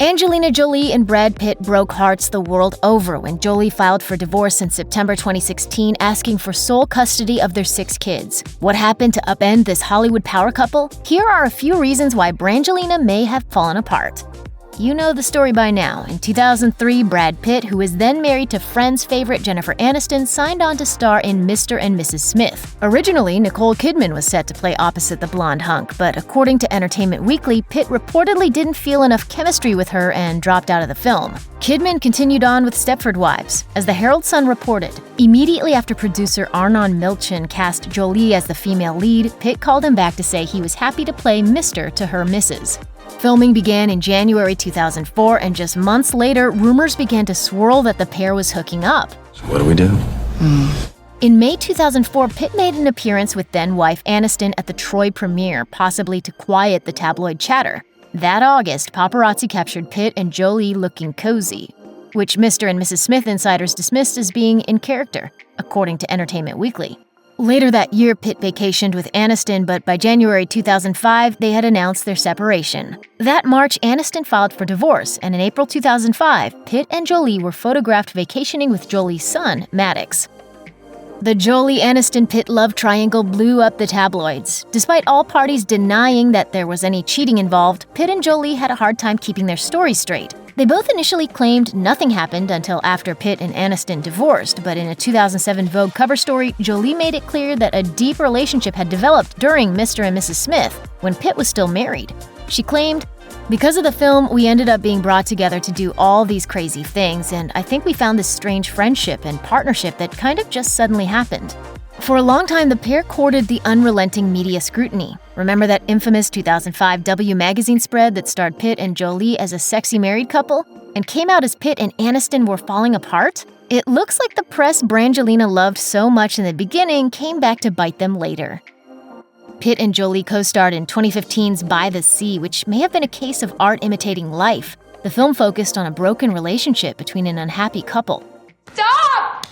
Angelina Jolie and Brad Pitt broke hearts the world over when Jolie filed for divorce in September 2016, asking for sole custody of their 6 kids. What happened to upend this Hollywood power couple? Here are a few reasons why Brangelina may have fallen apart. You know the story by now. In 2003, Brad Pitt, who was then married to Friends favorite Jennifer Aniston, signed on to star in Mr. and Mrs. Smith. Originally, Nicole Kidman was set to play opposite the blonde hunk, but according to Entertainment Weekly, Pitt reportedly didn't feel enough chemistry with her and dropped out of the film. Kidman continued on with Stepford Wives. As the Herald Sun reported, immediately after producer Arnon Milchan cast Jolie as the female lead, Pitt called him back to say he was happy to play Mr. to her Mrs. Filming began in January 2004, and just months later, rumors began to swirl that the pair was hooking up. So what do we do? In May 2004, Pitt made an appearance with then-wife Aniston at the Troy premiere, possibly to quiet the tabloid chatter. That August, paparazzi captured Pitt and Jolie looking cozy, which Mr. and Mrs. Smith insiders dismissed as being in character, according to Entertainment Weekly. Later that year, Pitt vacationed with Aniston, but by January 2005, they had announced their separation. That March, Aniston filed for divorce, and in April 2005, Pitt and Jolie were photographed vacationing with Jolie's son, Maddox. The Jolie-Aniston-Pitt love triangle blew up the tabloids. Despite all parties denying that there was any cheating involved, Pitt and Jolie had a hard time keeping their stories straight. They both initially claimed nothing happened until after Pitt and Aniston divorced, but in a 2007 Vogue cover story, Jolie made it clear that a deep relationship had developed during Mr. and Mrs. Smith, when Pitt was still married. She claimed, "Because of the film, we ended up being brought together to do all these crazy things, and I think we found this strange friendship and partnership that kind of just suddenly happened." For a long time, the pair courted the unrelenting media scrutiny. Remember that infamous 2005 W magazine spread that starred Pitt and Jolie as a sexy married couple and came out as Pitt and Aniston were falling apart? It looks like the press Brangelina loved so much in the beginning came back to bite them later. Pitt and Jolie co-starred in 2015's By the Sea, which may have been a case of art imitating life. The film focused on a broken relationship between an unhappy couple. Stop!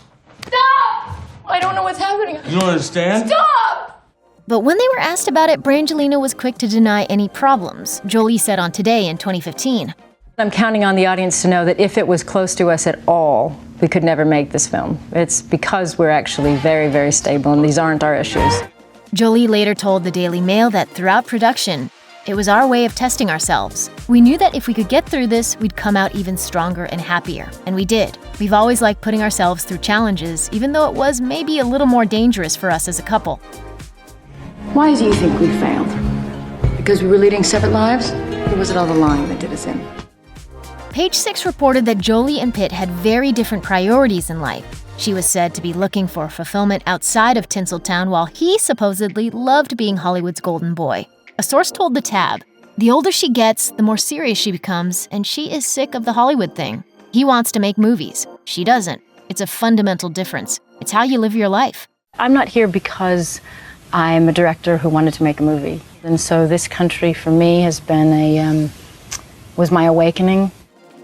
Stop! I don't know what's happening. You don't understand? Stop! But when they were asked about it, Brangelina was quick to deny any problems. Jolie said on Today in 2015, "I'm counting on the audience to know that if it was close to us at all, we could never make this film. It's because we're actually very, very stable and these aren't our issues." Jolie later told the Daily Mail that throughout production, "It was our way of testing ourselves. We knew that if we could get through this, we'd come out even stronger and happier. And we did. We've always liked putting ourselves through challenges, even though it was maybe a little more dangerous for us as a couple." Why do you think we failed? Because we were leading separate lives? Or was it all the lying that did us in? Page Six reported that Jolie and Pitt had very different priorities in life. She was said to be looking for fulfillment outside of Tinseltown, while he supposedly loved being Hollywood's golden boy. A source told the Tab, "The older she gets, the more serious she becomes, and she is sick of the Hollywood thing. He wants to make movies. She doesn't. It's a fundamental difference. It's how you live your life." I'm not here because I'm a director who wanted to make a movie. And so this country for me has been was my awakening.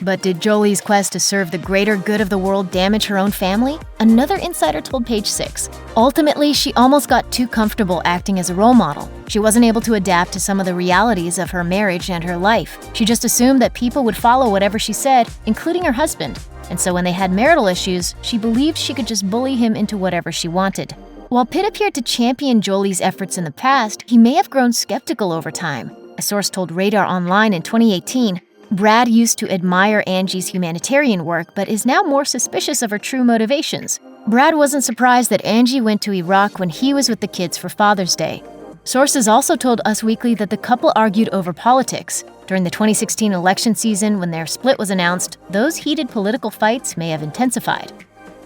But did Jolie's quest to serve the greater good of the world damage her own family? Another insider told Page Six. Ultimately, she almost got too comfortable acting as a role model. She wasn't able to adapt to some of the realities of her marriage and her life. She just assumed that people would follow whatever she said, including her husband. And so when they had marital issues, she believed she could just bully him into whatever she wanted. While Pitt appeared to champion Jolie's efforts in the past, he may have grown skeptical over time. A source told Radar Online in 2018, "Brad used to admire Angie's humanitarian work, but is now more suspicious of her true motivations. Brad wasn't surprised that Angie went to Iraq when he was with the kids for Father's Day." Sources also told Us Weekly that the couple argued over politics. During the 2016 election season, when their split was announced, those heated political fights may have intensified.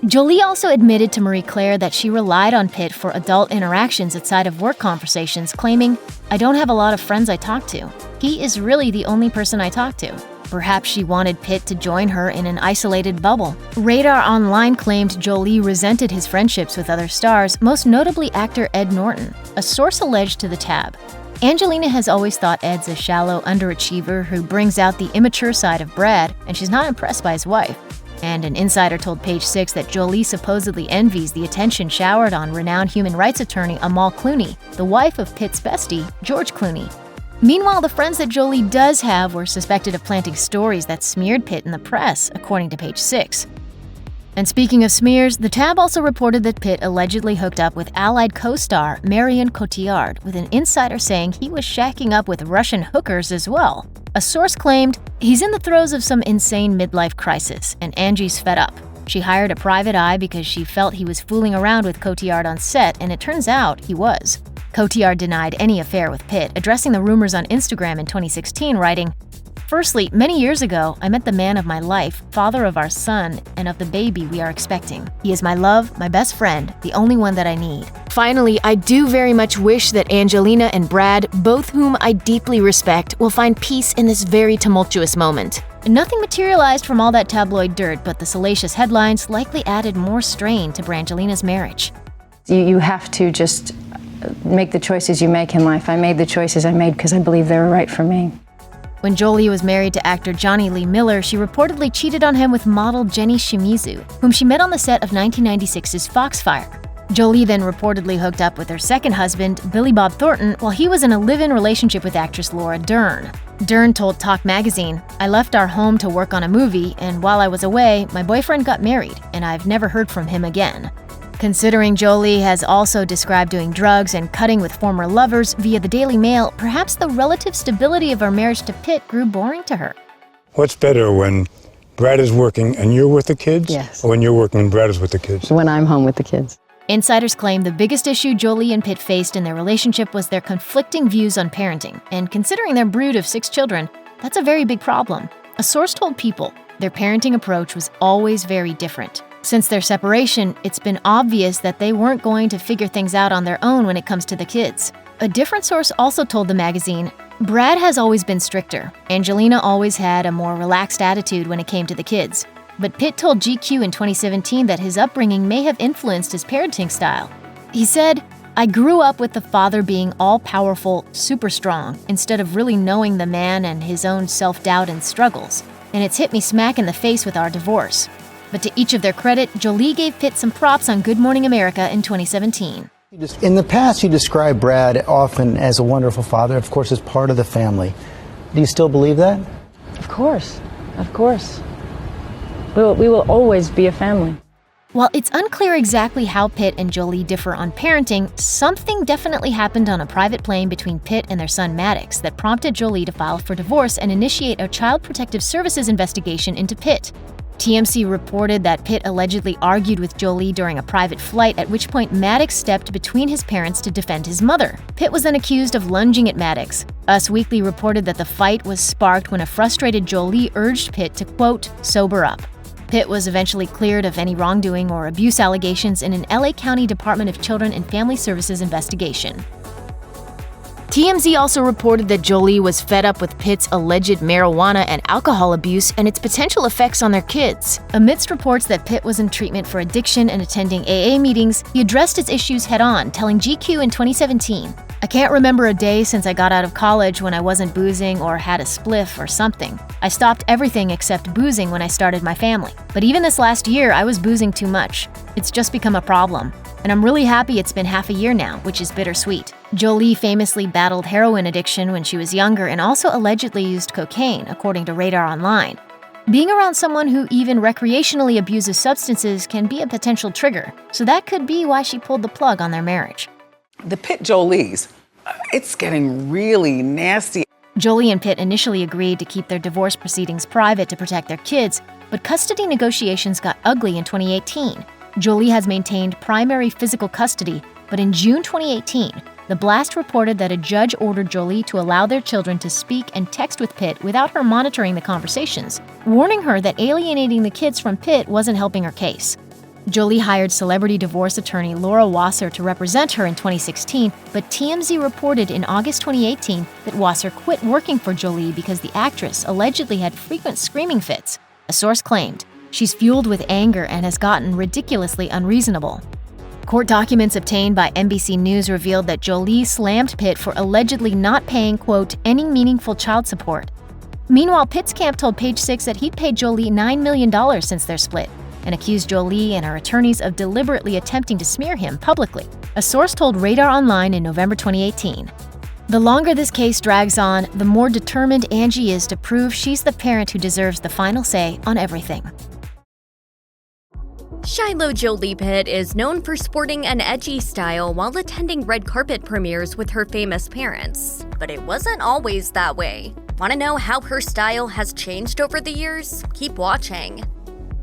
Jolie also admitted to Marie Claire that she relied on Pitt for adult interactions outside of work conversations, claiming, "I don't have a lot of friends I talk to. He is really the only person I talk to." Perhaps she wanted Pitt to join her in an isolated bubble. Radar Online claimed Jolie resented his friendships with other stars, most notably actor Ed Norton. A source alleged to the Tab, "Angelina has always thought Ed's a shallow underachiever who brings out the immature side of Brad, and she's not impressed by his wife." And an insider told Page Six that Jolie supposedly envies the attention showered on renowned human rights attorney Amal Clooney, the wife of Pitt's bestie, George Clooney. Meanwhile, the friends that Jolie does have were suspected of planting stories that smeared Pitt in the press, according to Page 6. And speaking of smears, the tab also reported that Pitt allegedly hooked up with Allied co-star Marion Cotillard, with an insider saying he was shacking up with Russian hookers as well. A source claimed, "He's in the throes of some insane midlife crisis, and Angie's fed up. She hired a private eye because she felt he was fooling around with Cotillard on set, and it turns out he was." Cotillard denied any affair with Pitt, addressing the rumors on Instagram in 2016, writing, "Firstly, many years ago, I met the man of my life, father of our son, and of the baby we are expecting. He is my love, my best friend, the only one that I need. Finally, I do very much wish that Angelina and Brad, both whom I deeply respect, will find peace in this very tumultuous moment." Nothing materialized from all that tabloid dirt, but the salacious headlines likely added more strain to Brangelina's marriage. You have to just make the choices you make in life. I made the choices I made because I believe they were right for me. When Jolie was married to actor Johnny Lee Miller, she reportedly cheated on him with model Jenny Shimizu, whom she met on the set of 1996's Foxfire. Jolie then reportedly hooked up with her second husband, Billy Bob Thornton, while he was in a live-in relationship with actress Laura Dern. Dern told Talk magazine, "I left our home to work on a movie, and while I was away, my boyfriend got married, and I've never heard from him again." Considering Jolie has also described doing drugs and cutting with former lovers via the Daily Mail, perhaps the relative stability of her marriage to Pitt grew boring to her. What's better, when Brad is working and you're with the kids? Yes. Or when you're working and Brad is with the kids? When I'm home with the kids. Insiders claim the biggest issue Jolie and Pitt faced in their relationship was their conflicting views on parenting, and considering their brood of 6 children, that's a very big problem. A source told People their parenting approach was always very different. Since their separation, it's been obvious that they weren't going to figure things out on their own when it comes to the kids. A different source also told the magazine, "Brad has always been stricter. Angelina always had a more relaxed attitude when it came to the kids." But Pitt told GQ in 2017 that his upbringing may have influenced his parenting style. He said, "I grew up with the father being all-powerful, super strong, instead of really knowing the man and his own self-doubt and struggles. And it's hit me smack in the face with our divorce." But to each of their credit, Jolie gave Pitt some props on Good Morning America in 2017. In the past, you described Brad often as a wonderful father, of course, as part of the family. Do you still believe that? Of course. Of course. We will always be a family. While it's unclear exactly how Pitt and Jolie differ on parenting, something definitely happened on a private plane between Pitt and their son Maddox that prompted Jolie to file for divorce and initiate a Child Protective Services investigation into Pitt. TMC reported that Pitt allegedly argued with Jolie during a private flight, at which point Maddox stepped between his parents to defend his mother. Pitt was then accused of lunging at Maddox. Us Weekly reported that the fight was sparked when a frustrated Jolie urged Pitt to, quote, "sober up." Pitt was eventually cleared of any wrongdoing or abuse allegations in an LA County Department of Children and Family Services investigation. TMZ also reported that Jolie was fed up with Pitt's alleged marijuana and alcohol abuse and its potential effects on their kids. Amidst reports that Pitt was in treatment for addiction and attending AA meetings, he addressed his issues head-on, telling GQ in 2017, "I can't remember a day since I got out of college when I wasn't boozing or had a spliff or something. I stopped everything except boozing when I started my family. But even this last year, I was boozing too much. It's just become a problem. And I'm really happy it's been half a year now, which is bittersweet." Jolie famously battled heroin addiction when she was younger and also allegedly used cocaine, according to Radar Online. Being around someone who even recreationally abuses substances can be a potential trigger, so that could be why she pulled the plug on their marriage. The Pitt Jolies, it's getting really nasty. Jolie and Pitt initially agreed to keep their divorce proceedings private to protect their kids, but custody negotiations got ugly in 2018. Jolie has maintained primary physical custody, but in June 2018, The Blast reported that a judge ordered Jolie to allow their children to speak and text with Pitt without her monitoring the conversations, warning her that alienating the kids from Pitt wasn't helping her case. Jolie hired celebrity divorce attorney Laura Wasser to represent her in 2016, but TMZ reported in August 2018 that Wasser quit working for Jolie because the actress allegedly had frequent screaming fits. A source claimed, "She's fueled with anger and has gotten ridiculously unreasonable." Court documents obtained by NBC News revealed that Jolie slammed Pitt for allegedly not paying, quote, "any meaningful child support." Meanwhile, Pitt's camp told Page 6 that he'd paid Jolie $9 million since their split, and accused Jolie and her attorneys of deliberately attempting to smear him publicly. A source told Radar Online in November 2018. The longer this case drags on, the more determined Angie is to prove she's the parent who deserves the final say on everything. Shiloh Jolie-Pitt is known for sporting an edgy style while attending red carpet premieres with her famous parents. But it wasn't always that way. Want to know how her style has changed over the years? Keep watching.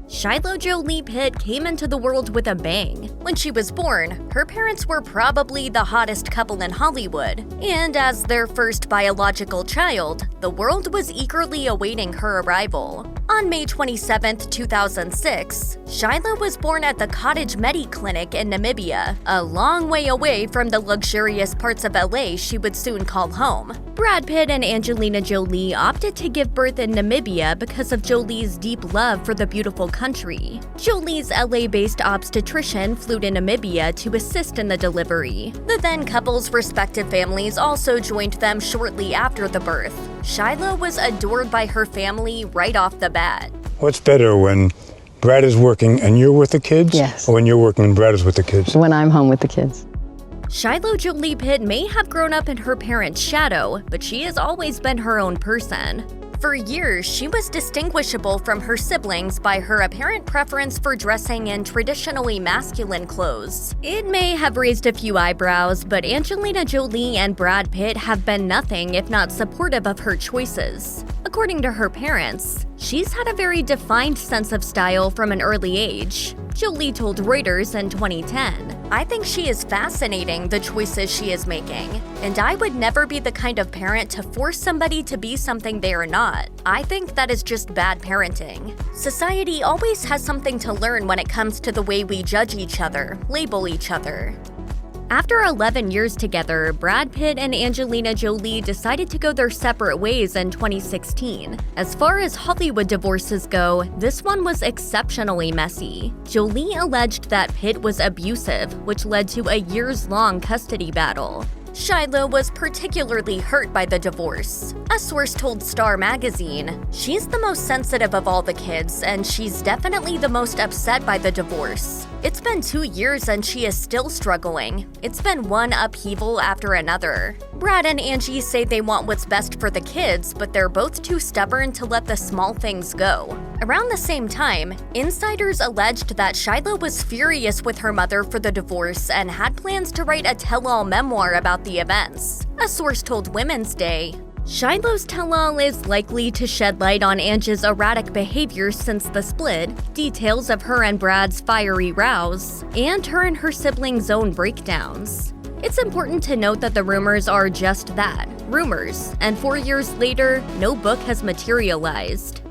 Shiloh Jolie-Pitt came into the world with a bang. When she was born, her parents were probably the hottest couple in Hollywood, and as their first biological child, the world was eagerly awaiting her arrival. On May 27, 2006, Shiloh was born at the Cottage Medi Clinic in Namibia, a long way away from the luxurious parts of LA she would soon call home. Brad Pitt and Angelina Jolie opted to give birth in Namibia because of Jolie's deep love for the beautiful country. Jolie's LA-based obstetrician flew to Namibia to assist in the delivery. The then couple's respective families also joined them shortly after the birth. Shiloh was adored by her family right off the bat. What's better, when Brad is working and you're with the kids? Yes. Or when you're working and Brad is with the kids? When I'm home with the kids. Shiloh Jolie-Pitt may have grown up in her parents' shadow, but she has always been her own person. For years, she was distinguishable from her siblings by her apparent preference for dressing in traditionally masculine clothes. It may have raised a few eyebrows, but Angelina Jolie and Brad Pitt have been nothing if not supportive of her choices. According to her parents, she's had a very defined sense of style from an early age. Jolie told Reuters in 2010, "I think she is fascinating, the choices she is making, and I would never be the kind of parent to force somebody to be something they are not. I think that is just bad parenting. Society always has something to learn when it comes to the way we judge each other, label each other." After 11 years together, Brad Pitt and Angelina Jolie decided to go their separate ways in 2016. As far as Hollywood divorces go, this one was exceptionally messy. Jolie alleged that Pitt was abusive, which led to a years-long custody battle. Shiloh was particularly hurt by the divorce. A source told Star magazine, "She's the most sensitive of all the kids, and she's definitely the most upset by the divorce. It's been 2 years and she is still struggling. It's been one upheaval after another." Brad and Angie say they want what's best for the kids, but they're both too stubborn to let the small things go. Around the same time, insiders alleged that Shiloh was furious with her mother for the divorce and had plans to write a tell-all memoir about the events. A source told Women's Day, "Shiloh's tell-all is likely to shed light on Angie's erratic behavior since the split, details of her and Brad's fiery rows, and her and her siblings' own breakdowns." It's important to note that the rumors are just that, rumors, and 4 years later, no book has materialized.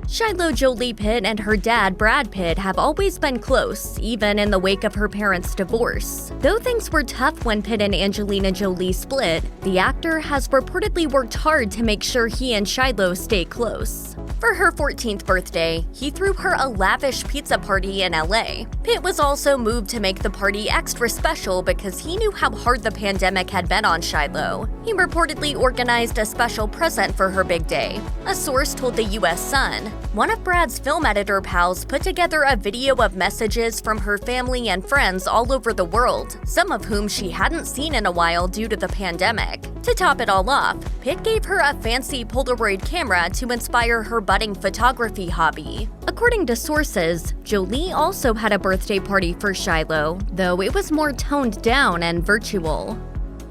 Shiloh Jolie-Pitt and her dad Brad Pitt have always been close, even in the wake of her parents' divorce. Though things were tough when Pitt and Angelina Jolie split, the actor has reportedly worked hard to make sure he and Shiloh stay close. For her 14th birthday, he threw her a lavish pizza party in LA. Pitt was also moved to make the party extra special because he knew how hard the pandemic had been on Shiloh. He reportedly organized a special present for her big day. A source told the US Sun, "One of Brad's film editor pals put together a video of messages from her family and friends all over the world, some of whom she hadn't seen in a while due to the pandemic. To top it all off, Pitt gave her a fancy Polaroid camera to inspire her budding photography hobby." According to sources, Jolie also had a birthday party for Shiloh, though it was more toned down and virtual.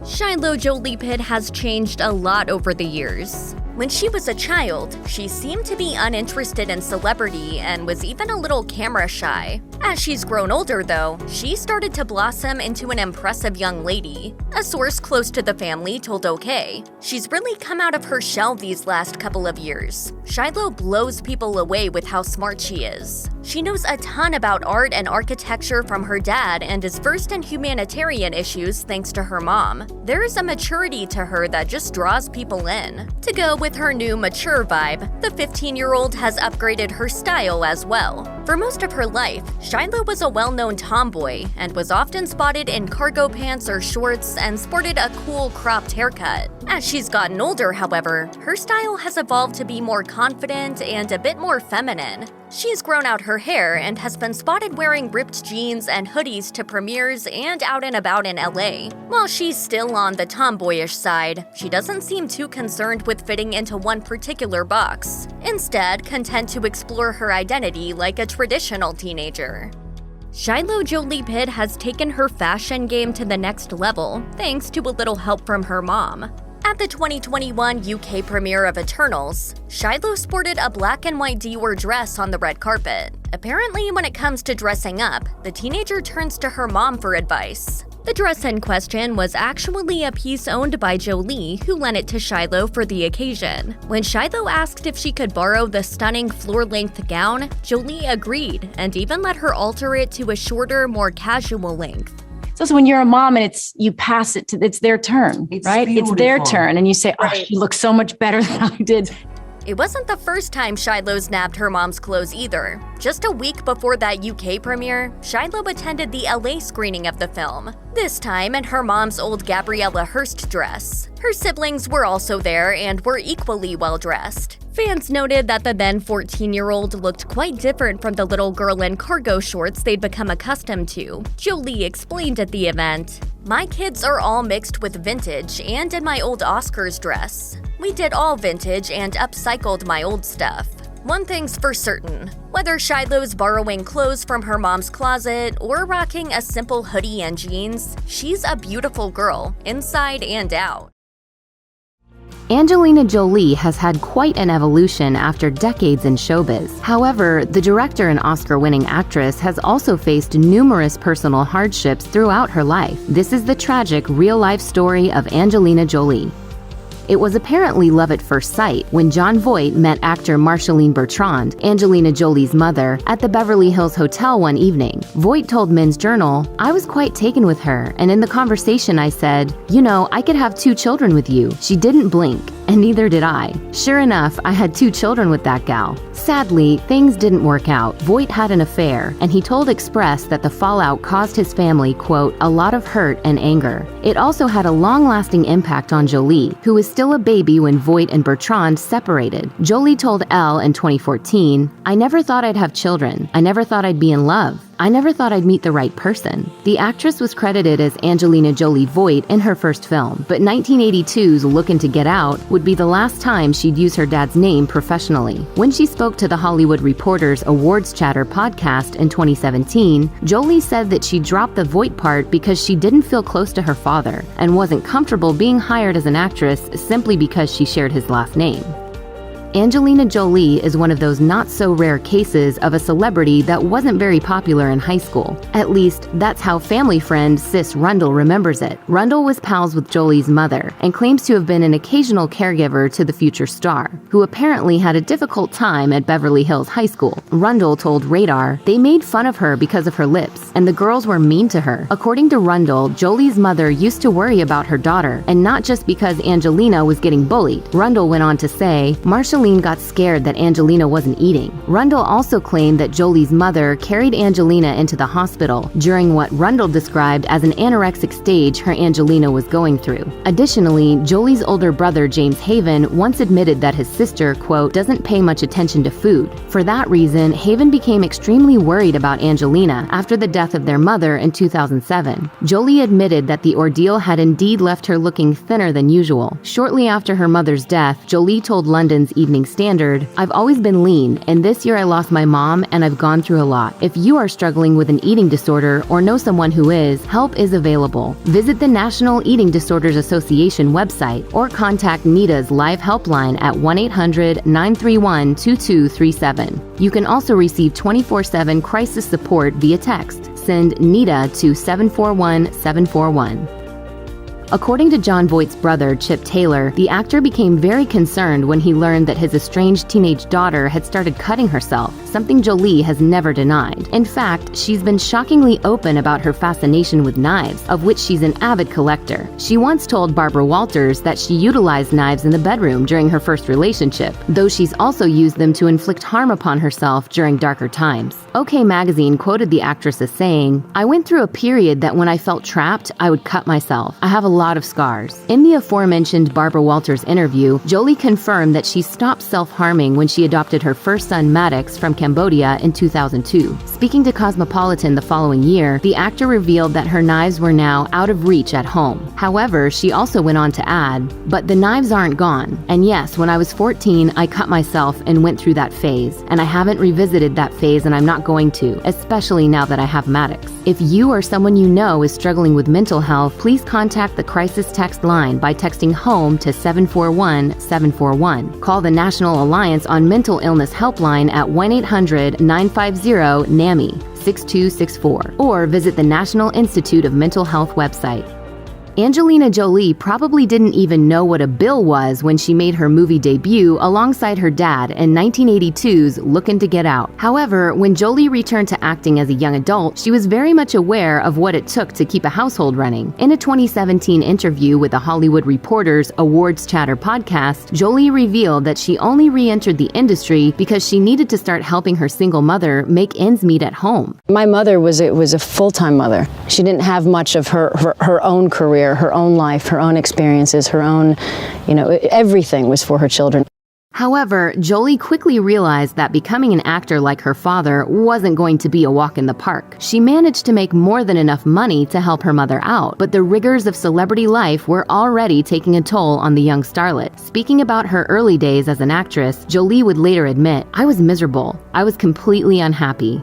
Shiloh Jolie-Pitt has changed a lot over the years. When she was a child, she seemed to be uninterested in celebrity and was even a little camera shy. As she's grown older, though, she started to blossom into an impressive young lady. A source close to the family told OK, "She's really come out of her shell these last couple of years. Shiloh blows people away with how smart she is. She knows a ton about art and architecture from her dad and is versed in humanitarian issues thanks to her mom. There's a maturity to her that just draws people in." To go with her new mature vibe, the 15-year-old has upgraded her style as well. For most of her life, Shiloh was a well-known tomboy and was often spotted in cargo pants or shorts and sported a cool cropped haircut. As she's gotten older, however, her style has evolved to be more confident and a bit more feminine. She's grown out her hair and has been spotted wearing ripped jeans and hoodies to premieres and out and about in LA. While she's still on the tomboyish side, she doesn't seem too concerned with fitting into one particular box. Instead, content to explore her identity like a traditional teenager. Shiloh Jolie-Pitt has taken her fashion game to the next level, thanks to a little help from her mom. At the 2021 UK premiere of Eternals, Shiloh sported a black and white Dior dress on the red carpet. Apparently, when it comes to dressing up, the teenager turns to her mom for advice. The dress in question was actually a piece owned by Jolie, who lent it to Shiloh for the occasion. When Shiloh asked if she could borrow the stunning floor-length gown, Jolie agreed and even let her alter it to a shorter, more casual length. So when you're a mom and it's their turn, right? Beautiful. It's their turn. And you say, oh, you look so much better than I did. It wasn't the first time Shiloh nabbed her mom's clothes either. Just a week before that UK premiere, Shiloh attended the LA screening of the film, this time in her mom's old Gabriella Hearst dress. Her siblings were also there and were equally well-dressed. Fans noted that the then 14-year-old looked quite different from the little girl in cargo shorts they'd become accustomed to. Jolie explained at the event, "My kids are all mixed with vintage and in my old Oscars dress. We did all vintage and upcycled my old stuff. One thing's for certain, whether Shiloh's borrowing clothes from her mom's closet or rocking a simple hoodie and jeans, she's a beautiful girl, inside and out." Angelina Jolie has had quite an evolution after decades in showbiz. However, the director and Oscar-winning actress has also faced numerous personal hardships throughout her life. This is the tragic, real-life story of Angelina Jolie. It was apparently love at first sight when Jon Voight met actor Marceline Bertrand, Angelina Jolie's mother, at the Beverly Hills Hotel one evening. Voight told Men's Journal, "I was quite taken with her, and in the conversation I said, you know, I could have 2 children with you." She didn't blink, and neither did I. Sure enough, I had 2 children with that gal. Sadly, things didn't work out. Voight had an affair, and he told Express that the fallout caused his family, quote, "a lot of hurt and anger." It also had a long-lasting impact on Jolie, who was still a baby when Voight and Bertrand separated. Jolie told Elle in 2014, "I never thought I'd have children. I never thought I'd be in love. I never thought I'd meet the right person." The actress was credited as Angelina Jolie Voight in her first film, but 1982's Lookin' to Get Out would be the last time she'd use her dad's name professionally. When she spoke to the Hollywood Reporter's Awards Chatter podcast in 2017, Jolie said that she dropped the Voight part because she didn't feel close to her father and wasn't comfortable being hired as an actress simply because she shared his last name. Angelina Jolie is one of those not-so-rare cases of a celebrity that wasn't very popular in high school. At least, that's how family friend Sis Rundle remembers it. Rundle was pals with Jolie's mother and claims to have been an occasional caregiver to the future star, who apparently had a difficult time at Beverly Hills High School. Rundle told Radar, "They made fun of her because of her lips, and the girls were mean to her." According to Rundle, Jolie's mother used to worry about her daughter, and not just because Angelina was getting bullied. Rundle went on to say, "Marceline got scared that Angelina wasn't eating." Rundle also claimed that Jolie's mother carried Angelina into the hospital during what Rundle described as an anorexic stage her Angelina was going through. Additionally, Jolie's older brother James Haven once admitted that his sister, quote, "doesn't pay much attention to food." For that reason, Haven became extremely worried about Angelina after the death of their mother in 2007. Jolie admitted that the ordeal had indeed left her looking thinner than usual. Shortly after her mother's death, Jolie told London's Evening Standard, "I've always been lean, and this year I lost my mom and I've gone through a lot. If you are struggling with an eating disorder or know someone who is, help is available. Visit the National Eating Disorders Association website or contact NIDA's live helpline at 1-800-931-2237. You can also receive 24/7 crisis support via text. Send NIDA to 741-741. According to Jon Voight's brother, Chip Taylor, the actor became very concerned when he learned that his estranged teenage daughter had started cutting herself, something Jolie has never denied. In fact, she's been shockingly open about her fascination with knives, of which she's an avid collector. She once told Barbara Walters that she utilized knives in the bedroom during her first relationship, though she's also used them to inflict harm upon herself during darker times. OK Magazine quoted the actress as saying, "I went through a period that when I felt trapped, I would cut myself. I have a lot of scars." In the aforementioned Barbara Walters interview, Jolie confirmed that she stopped self-harming when she adopted her first son Maddox from Cambodia in 2002. Speaking to Cosmopolitan the following year, the actor revealed that her knives were now out of reach at home. However, she also went on to add, "But the knives aren't gone. And yes, when I was 14, I cut myself and went through that phase. And I haven't revisited that phase, and I'm not going to, especially now that I have Maddox." If you or someone you know is struggling with mental health, please contact the crisis text line by texting HOME to 741-741. Call the National Alliance on Mental Illness helpline at 1-800-950-NAMI 6264 or visit the National Institute of Mental Health website. Angelina Jolie probably didn't even know what a bill was when she made her movie debut alongside her dad in 1982's Lookin' to Get Out. However, when Jolie returned to acting as a young adult, she was very much aware of what it took to keep a household running. In a 2017 interview with the Hollywood Reporter's Awards Chatter podcast, Jolie revealed that she only re-entered the industry because she needed to start helping her single mother make ends meet at home. My mother was a full-time mother. She didn't have much of her own career, her own life, her own experiences, her own, everything was for her children. However, Jolie quickly realized that becoming an actor like her father wasn't going to be a walk in the park. She managed to make more than enough money to help her mother out, but the rigors of celebrity life were already taking a toll on the young starlet. Speaking about her early days as an actress, Jolie would later admit, "I was miserable. I was completely unhappy."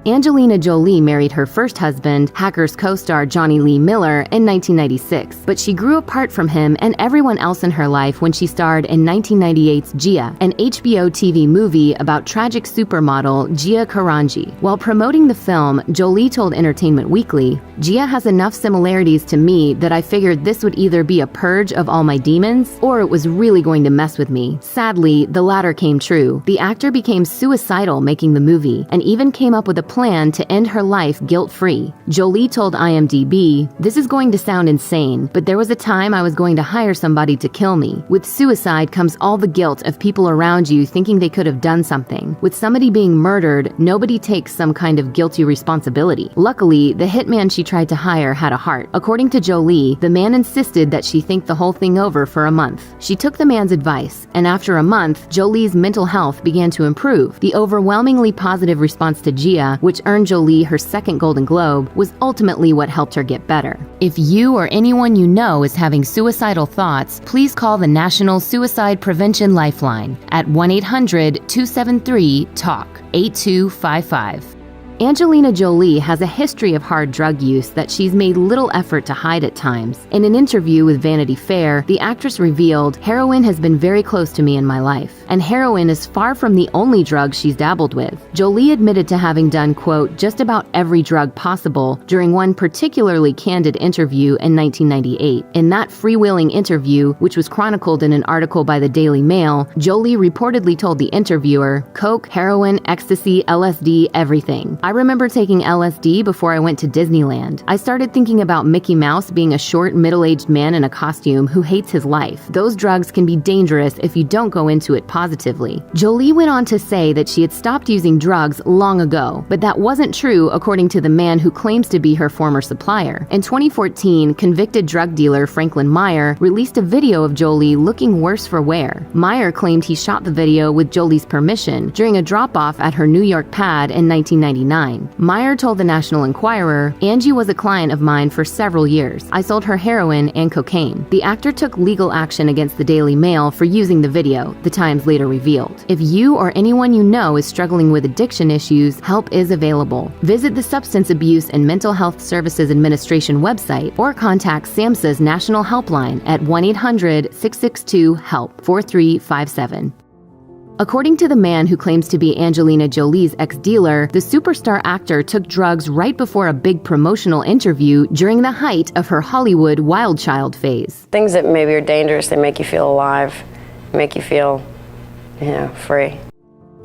Angelina Jolie married her first husband, Hackers co-star Johnny Lee Miller, in 1996, but she grew apart from him and everyone else in her life when she starred in 1998's Gia, an HBO TV movie about tragic supermodel Gia Karanji. While promoting the film, Jolie told Entertainment Weekly, "Gia has enough similarities to me that I figured this would either be a purge of all my demons, or it was really going to mess with me." Sadly, the latter came true. The actor became suicidal making the movie, and even came up with a plan to end her life guilt-free. Jolie told IMDb, "This is going to sound insane, but there was a time I was going to hire somebody to kill me. With suicide comes all the guilt of people around you thinking they could have done something. With somebody being murdered, nobody takes some kind of guilty responsibility. Luckily, the hitman she tried to hire had a heart." According to Jolie, the man insisted that she think the whole thing over for a month. She took the man's advice, and after a month, Jolie's mental health began to improve. The overwhelmingly positive response to Gia, which earned Jolie her second Golden Globe, was ultimately what helped her get better. If you or anyone you know is having suicidal thoughts, please call the National Suicide Prevention Lifeline at 1-800-273-TALK 8255. Angelina Jolie has a history of hard drug use that she's made little effort to hide at times. In an interview with Vanity Fair, the actress revealed, "Heroin has been very close to me in my life, and heroin is far from the only drug she's dabbled with." Jolie admitted to having done, quote, "just about every drug possible" during one particularly candid interview in 1998. In that freewheeling interview, which was chronicled in an article by the Daily Mail, Jolie reportedly told the interviewer, "Coke, heroin, ecstasy, LSD, everything. I remember taking LSD before I went to Disneyland. I started thinking about Mickey Mouse being a short, middle-aged man in a costume who hates his life. Those drugs can be dangerous if you don't go into it positively." Jolie went on to say that she had stopped using drugs long ago, but that wasn't true according to the man who claims to be her former supplier. In 2014, convicted drug dealer Franklin Meyer released a video of Jolie looking worse for wear. Meyer claimed he shot the video with Jolie's permission during a drop-off at her New York pad in 1999. Meyer told the National Enquirer, "Angie was a client of mine for several years. I sold her heroin and cocaine." The actor took legal action against the Daily Mail for using the video, the Times later revealed. If you or anyone you know is struggling with addiction issues, help is available. Visit the Substance Abuse and Mental Health Services Administration website or contact SAMHSA's National Helpline at 1-800-662-HELP 4357. According to the man who claims to be Angelina Jolie's ex-dealer, the superstar actor took drugs right before a big promotional interview during the height of her Hollywood wild child phase. Things that maybe are dangerous, they make you feel alive, make you feel, free.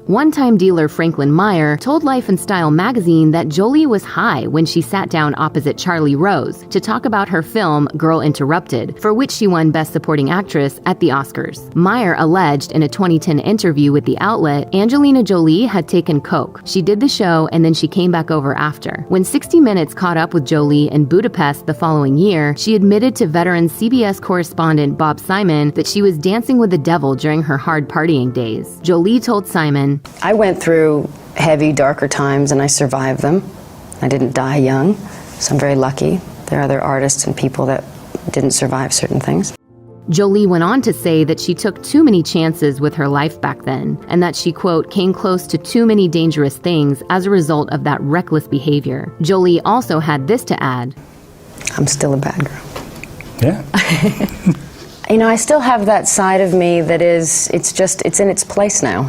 One-time dealer Franklin Meyer told Life and Style magazine that Jolie was high when she sat down opposite Charlie Rose to talk about her film Girl Interrupted, for which she won Best Supporting Actress at the Oscars. Meyer alleged in a 2010 interview with the outlet, Angelina Jolie had taken coke. She did the show and then she came back over after. When 60 Minutes caught up with Jolie in Budapest the following year, she admitted to veteran CBS correspondent Bob Simon that she was dancing with the devil during her hard partying days. Jolie told Simon, I went through heavy, darker times and I survived them. I didn't die young, so I'm very lucky. There are other artists and people that didn't survive certain things. Jolie went on to say that she took too many chances with her life back then, and that she, quote, came close to too many dangerous things as a result of that reckless behavior. Jolie also had this to add. I'm still a bad girl. Yeah. You know, I still have that side of me that it's in its place now.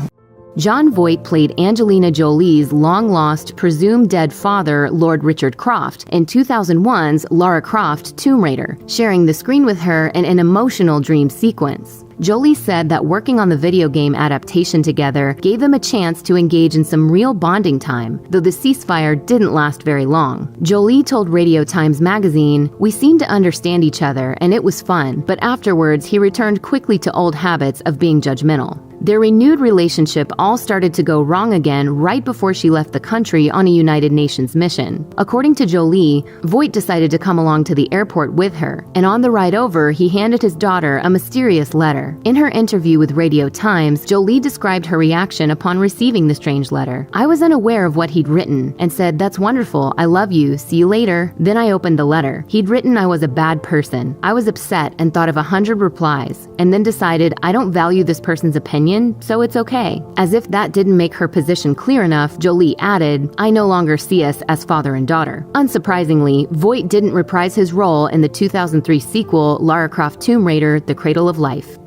Jon Voight played Angelina Jolie's long-lost, presumed dead father, Lord Richard Croft, in 2001's Lara Croft Tomb Raider, sharing the screen with her in an emotional dream sequence. Jolie said that working on the video game adaptation together gave them a chance to engage in some real bonding time, though the ceasefire didn't last very long. Jolie told Radio Times magazine, "We seemed to understand each other and it was fun, but afterwards he returned quickly to old habits of being judgmental." Their renewed relationship all started to go wrong again right before she left the country on a United Nations mission. According to Jolie, Voight decided to come along to the airport with her, and on the ride over, he handed his daughter a mysterious letter. In her interview with Radio Times, Jolie described her reaction upon receiving the strange letter. "I was unaware of what he'd written and said, 'That's wonderful, I love you, see you later.' Then I opened the letter. He'd written I was a bad person. I was upset and thought of 100 replies, and then decided I don't value this person's opinion, so it's okay." As if that didn't make her position clear enough, Jolie added, "I no longer see us as father and daughter." Unsurprisingly, Voight didn't reprise his role in the 2003 sequel, Lara Croft Tomb Raider: The Cradle of Life.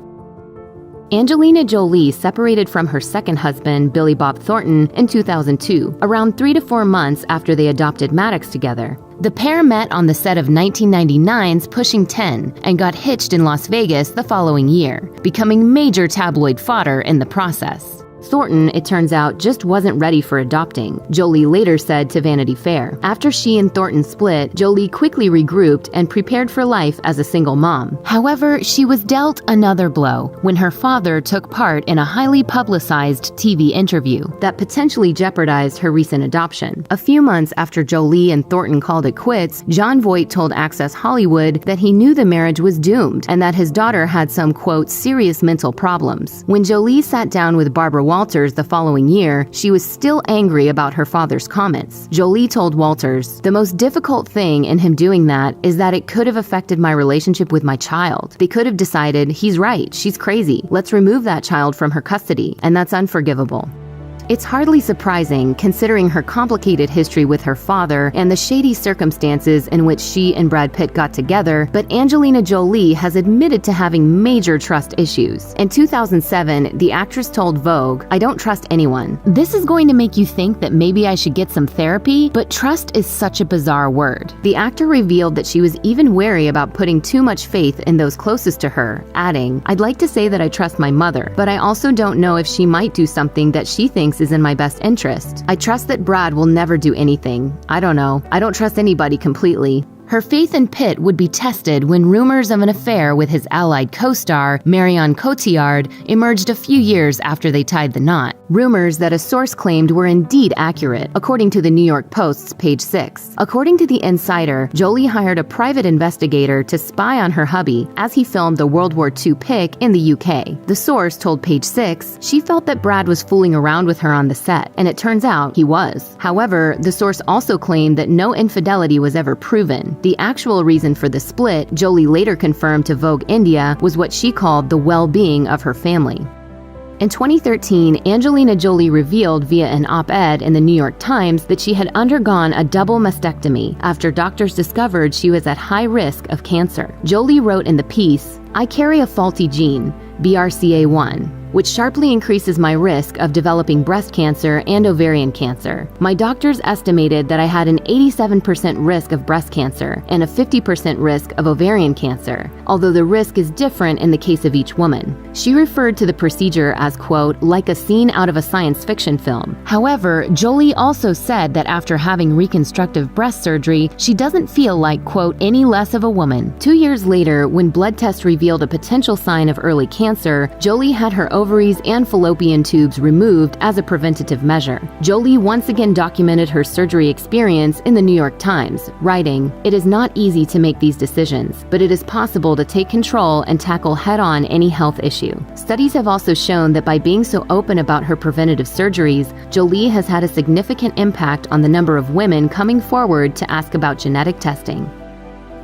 Angelina Jolie separated from her second husband, Billy Bob Thornton, in 2002, around 3 to 4 months after they adopted Maddox together. The pair met on the set of 1999's Pushing 10 and got hitched in Las Vegas the following year, becoming major tabloid fodder in the process. Thornton, it turns out, just wasn't ready for adopting, Jolie later said to Vanity Fair. After she and Thornton split, Jolie quickly regrouped and prepared for life as a single mom. However, she was dealt another blow when her father took part in a highly publicized TV interview that potentially jeopardized her recent adoption. A few months after Jolie and Thornton called it quits, Jon Voight told Access Hollywood that he knew the marriage was doomed and that his daughter had some, quote, serious mental problems. When Jolie sat down with Barbara Walters the following year, she was still angry about her father's comments. Jolie told Walters, "The most difficult thing in him doing that is that it could have affected my relationship with my child. They could have decided, he's right, she's crazy, let's remove that child from her custody, and that's unforgivable." It's hardly surprising, considering her complicated history with her father and the shady circumstances in which she and Brad Pitt got together, but Angelina Jolie has admitted to having major trust issues. In 2007, the actress told Vogue, "I don't trust anyone. This is going to make you think that maybe I should get some therapy, but trust is such a bizarre word." The actor revealed that she was even wary about putting too much faith in those closest to her, adding, "I'd like to say that I trust my mother, but I also don't know if she might do something that she thinks is in my best interest. I trust that Brad will never do anything. I don't know. I don't trust anybody completely." Her faith in Pitt would be tested when rumors of an affair with his allied co-star, Marion Cotillard, emerged a few years after they tied the knot. Rumors that a source claimed were indeed accurate, according to the New York Post's Page 6. According to The Insider, Jolie hired a private investigator to spy on her hubby as he filmed the World War II pic in the UK. The source told Page 6 she felt that Brad was fooling around with her on the set, and it turns out he was. However, the source also claimed that no infidelity was ever proven. The actual reason for the split, Jolie later confirmed to Vogue India, was what she called the well-being of her family. In 2013, Angelina Jolie revealed via an op-ed in the New York Times that she had undergone a double mastectomy after doctors discovered she was at high risk of cancer. Jolie wrote in the piece, "I carry a faulty gene, BRCA1. which sharply increases my risk of developing breast cancer and ovarian cancer. My doctors estimated that I had an 87% risk of breast cancer and a 50% risk of ovarian cancer, although the risk is different in the case of each woman. She referred to the procedure as, quote, like a scene out of a science fiction film. However, Jolie also said that after having reconstructive breast surgery, she doesn't feel like, quote, any less of a woman. 2 years later, when blood tests revealed a potential sign of early cancer, Jolie had her ovaries and fallopian tubes removed as a preventative measure. Jolie once again documented her surgery experience in the New York Times, writing, "It is not easy to make these decisions, but it is possible to take control and tackle head-on any health issue." Studies have also shown that by being so open about her preventative surgeries, Jolie has had a significant impact on the number of women coming forward to ask about genetic testing.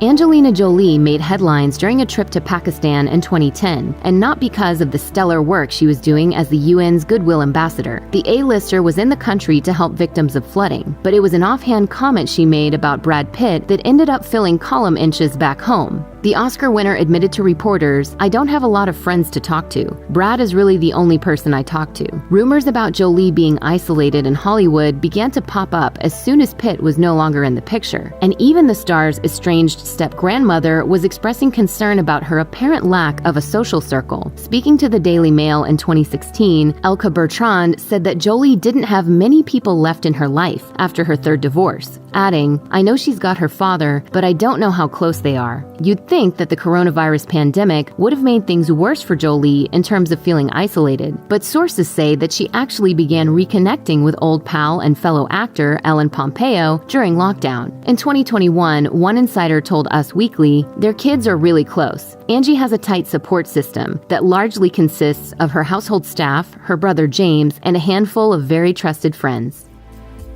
Angelina Jolie made headlines during a trip to Pakistan in 2010, and not because of the stellar work she was doing as the UN's Goodwill Ambassador. The A-lister was in the country to help victims of flooding, but it was an offhand comment she made about Brad Pitt that ended up filling column inches back home. The Oscar winner admitted to reporters, "I don't have a lot of friends to talk to. Brad is really the only person I talk to." Rumors about Jolie being isolated in Hollywood began to pop up as soon as Pitt was no longer in the picture, and even the star's estranged step-grandmother was expressing concern about her apparent lack of a social circle. Speaking to the Daily Mail in 2016, Elka Bertrand said that Jolie didn't have many people left in her life after her third divorce, adding, "I know she's got her father, but I don't know how close they are." You'd think that the coronavirus pandemic would have made things worse for Jolie in terms of feeling isolated, but sources say that she actually began reconnecting with old pal and fellow actor Ellen Pompeo during lockdown. In 2021, one insider told Us Weekly, "Their kids are really close. Angie has a tight support system that largely consists of her household staff, her brother James, and a handful of very trusted friends."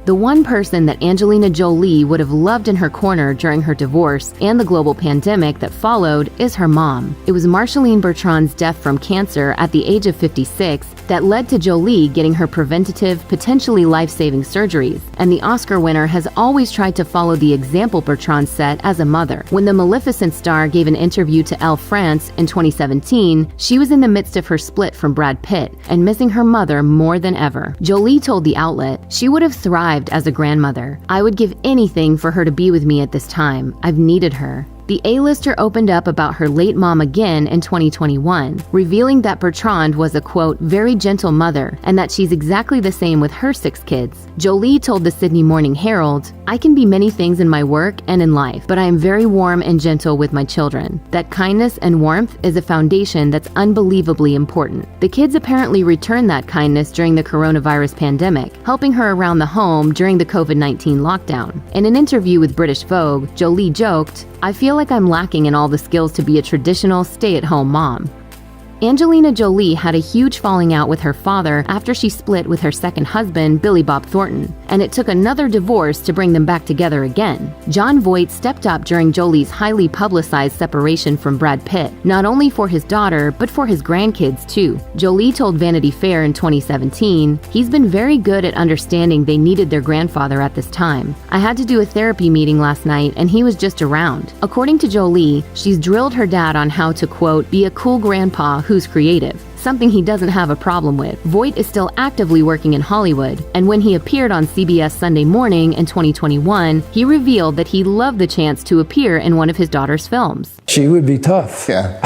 The one person that Angelina Jolie would have loved in her corner during her divorce and the global pandemic that followed is her mom. It was Marceline Bertrand's death from cancer at the age of 56 that led to Jolie getting her preventative, potentially life-saving surgeries, and the Oscar winner has always tried to follow the example Bertrand set as a mother. When the Maleficent star gave an interview to Elle France in 2017, she was in the midst of her split from Brad Pitt and missing her mother more than ever. Jolie told the outlet, "She would have thrived as a grandmother. I would give anything for her to be with me at this time. I've needed her." The A-lister opened up about her late mom again in 2021, revealing that Bertrand was a, quote, very gentle mother, and that she's exactly the same with her 6 kids. Jolie told the Sydney Morning Herald, "I can be many things in my work and in life, but I am very warm and gentle with my children. That kindness and warmth is a foundation that's unbelievably important." The kids apparently returned that kindness during the coronavirus pandemic, helping her around the home during the COVID-19 lockdown. In an interview with British Vogue, Jolie joked, "I feel like I'm lacking in all the skills to be a traditional stay-at-home mom." Angelina Jolie had a huge falling out with her father after she split with her second husband, Billy Bob Thornton, and it took another divorce to bring them back together again. Jon Voight stepped up during Jolie's highly publicized separation from Brad Pitt, not only for his daughter, but for his grandkids too. Jolie told Vanity Fair in 2017, "He's been very good at understanding they needed their grandfather at this time. I had to do a therapy meeting last night and he was just around." According to Jolie, she's drilled her dad on how to, quote, be a cool grandpa who's creative, something he doesn't have a problem with. Voight is still actively working in Hollywood, and when he appeared on CBS Sunday Morning in 2021, he revealed that he loved the chance to appear in one of his daughter's films. She would be tough. Yeah.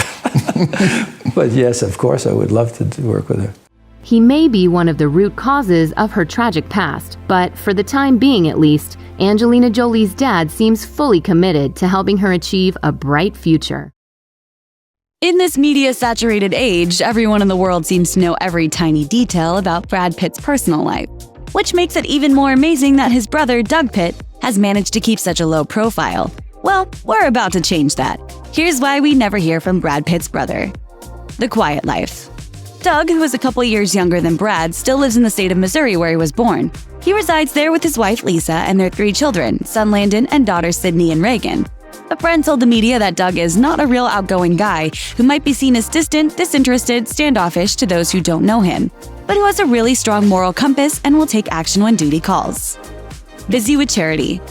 But yes, of course, I would love to work with her. He may be one of the root causes of her tragic past, but for the time being at least, Angelina Jolie's dad seems fully committed to helping her achieve a bright future. In this media-saturated age, everyone in the world seems to know every tiny detail about Brad Pitt's personal life, which makes it even more amazing that his brother, Doug Pitt, has managed to keep such a low profile. Well, we're about to change that. Here's why we never hear from Brad Pitt's brother. The quiet life. Doug, who is a couple years younger than Brad, still lives in the state of Missouri where he was born. He resides there with his wife, Lisa, and their 3 children, son Landon and daughters Sydney and Reagan. A friend told the media that Doug is not a real outgoing guy who might be seen as distant, disinterested, standoffish to those who don't know him, but who has a really strong moral compass and will take action when duty calls. Busy with charity.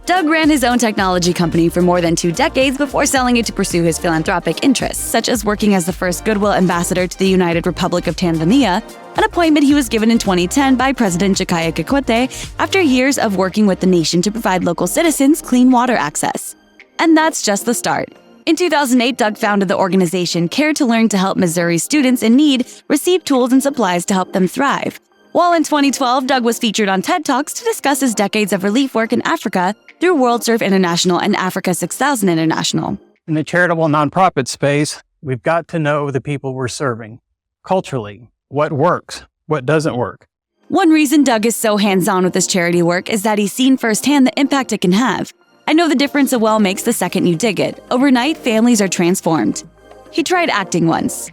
Doug ran his own technology company for more than 2 decades before selling it to pursue his philanthropic interests, such as working as the first Goodwill ambassador to the United Republic of Tanzania, an appointment he was given in 2010 by President Jakaya Kikwete after years of working with the nation to provide local citizens clean water access. And that's just the start. In 2008, Doug founded the organization Care to Learn to help Missouri students in need receive tools and supplies to help them thrive. While in 2012, Doug was featured on TED Talks to discuss his decades of relief work in Africa through World Surf International and Africa 6000 International. In the charitable nonprofit space, we've got to know the people we're serving. Culturally, what works, what doesn't work. One reason Doug is so hands-on with his charity work is that he's seen firsthand the impact it can have. I know the difference a well makes the second you dig it. Overnight, families are transformed. He tried acting once.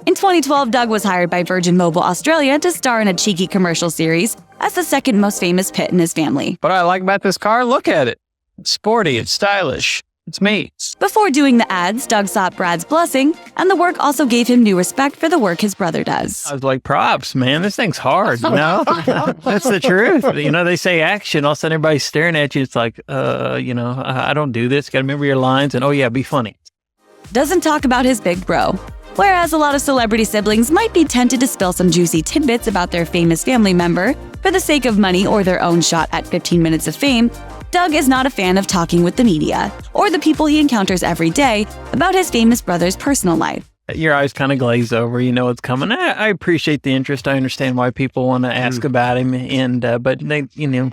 In 2012, Doug was hired by Virgin Mobile Australia to star in a cheeky commercial series as the second most famous Pitt in his family. What I like about this car, look at it. It's sporty, it's stylish. It's me. Before doing the ads, Doug sought Brad's blessing, and the work also gave him new respect for the work his brother does. I was like, props, man, this thing's hard, you know? That's the truth. You know, they say action, all of a sudden everybody's staring at you. It's like, I don't do this. Got to remember your lines, and oh yeah, be funny. Doesn't talk about his big bro. Whereas a lot of celebrity siblings might be tempted to spill some juicy tidbits about their famous family member for the sake of money or their own shot at 15 minutes of fame, Doug is not a fan of talking with the media or the people he encounters every day about his famous brother's personal life. Your eyes kind of glaze over, you know what's coming. I appreciate the interest. I understand why people want to ask about him, and but they,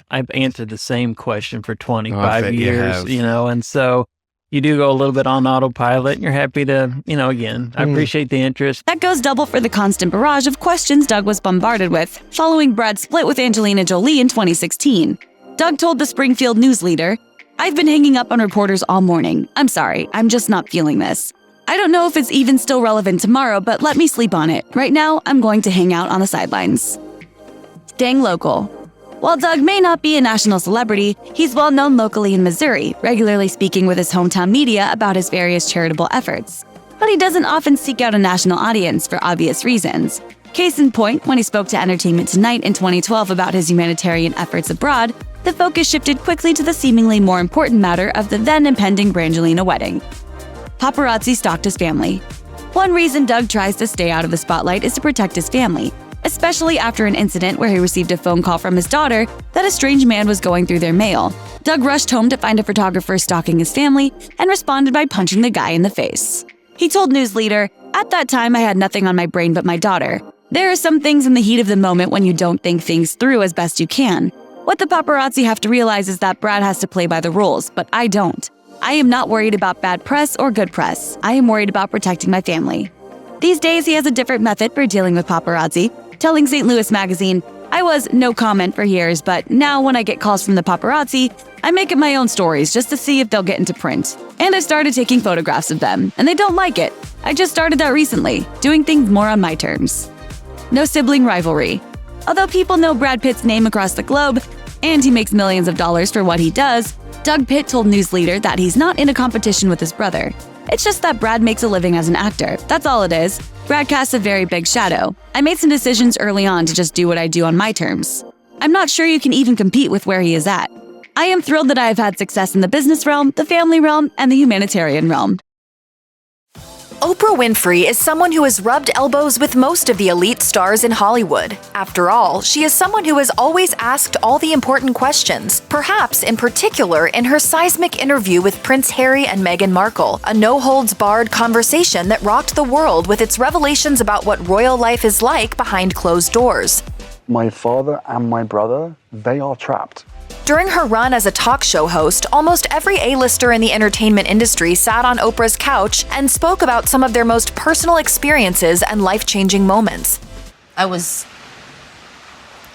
I've answered the same question for 25 years, and so you do go a little bit on autopilot, and you're happy to, again, I appreciate the interest. That goes double for the constant barrage of questions Doug was bombarded with following Brad's split with Angelina Jolie in 2016. Doug told the Springfield News leader, "I've been hanging up on reporters all morning. I'm sorry, I'm just not feeling this. I don't know if it's even still relevant tomorrow, but let me sleep on it. Right now, I'm going to hang out on the sidelines." Staying local. While Doug may not be a national celebrity, he's well known locally in Missouri, regularly speaking with his hometown media about his various charitable efforts. But he doesn't often seek out a national audience for obvious reasons. Case in point, when he spoke to Entertainment Tonight in 2012 about his humanitarian efforts abroad, the focus shifted quickly to the seemingly more important matter of the then impending Brangelina wedding. Paparazzi stalked his family. One reason Doug tries to stay out of the spotlight is to protect his family, especially after an incident where he received a phone call from his daughter that a strange man was going through their mail. Doug rushed home to find a photographer stalking his family and responded by punching the guy in the face. He told News Leader, "At that time, I had nothing on my brain but my daughter. There are some things in the heat of the moment when you don't think things through as best you can. What the paparazzi have to realize is that Brad has to play by the rules, but I don't. I am not worried about bad press or good press. I am worried about protecting my family." These days, he has a different method for dealing with paparazzi, telling St. Louis Magazine, "I was no comment for years, but now when I get calls from the paparazzi, I make up my own stories just to see if they'll get into print. And I started taking photographs of them, and they don't like it. I just started that recently, doing things more on my terms." No sibling rivalry. Although people know Brad Pitt's name across the globe, and he makes millions of dollars for what he does, Doug Pitt told News Leader that he's not in a competition with his brother. It's just that Brad makes a living as an actor. That's all it is. Brad casts a very big shadow. I made some decisions early on to just do what I do on my terms. I'm not sure you can even compete with where he is at. I am thrilled that I have had success in the business realm, the family realm, and the humanitarian realm. Oprah Winfrey is someone who has rubbed elbows with most of the elite stars in Hollywood. After all, she is someone who has always asked all the important questions, perhaps in particular in her seismic interview with Prince Harry and Meghan Markle, a no-holds-barred conversation that rocked the world with its revelations about what royal life is like behind closed doors. My father and my brother, they are trapped. During her run as a talk show host, almost every A-lister in the entertainment industry sat on Oprah's couch and spoke about some of their most personal experiences and life-changing moments. I was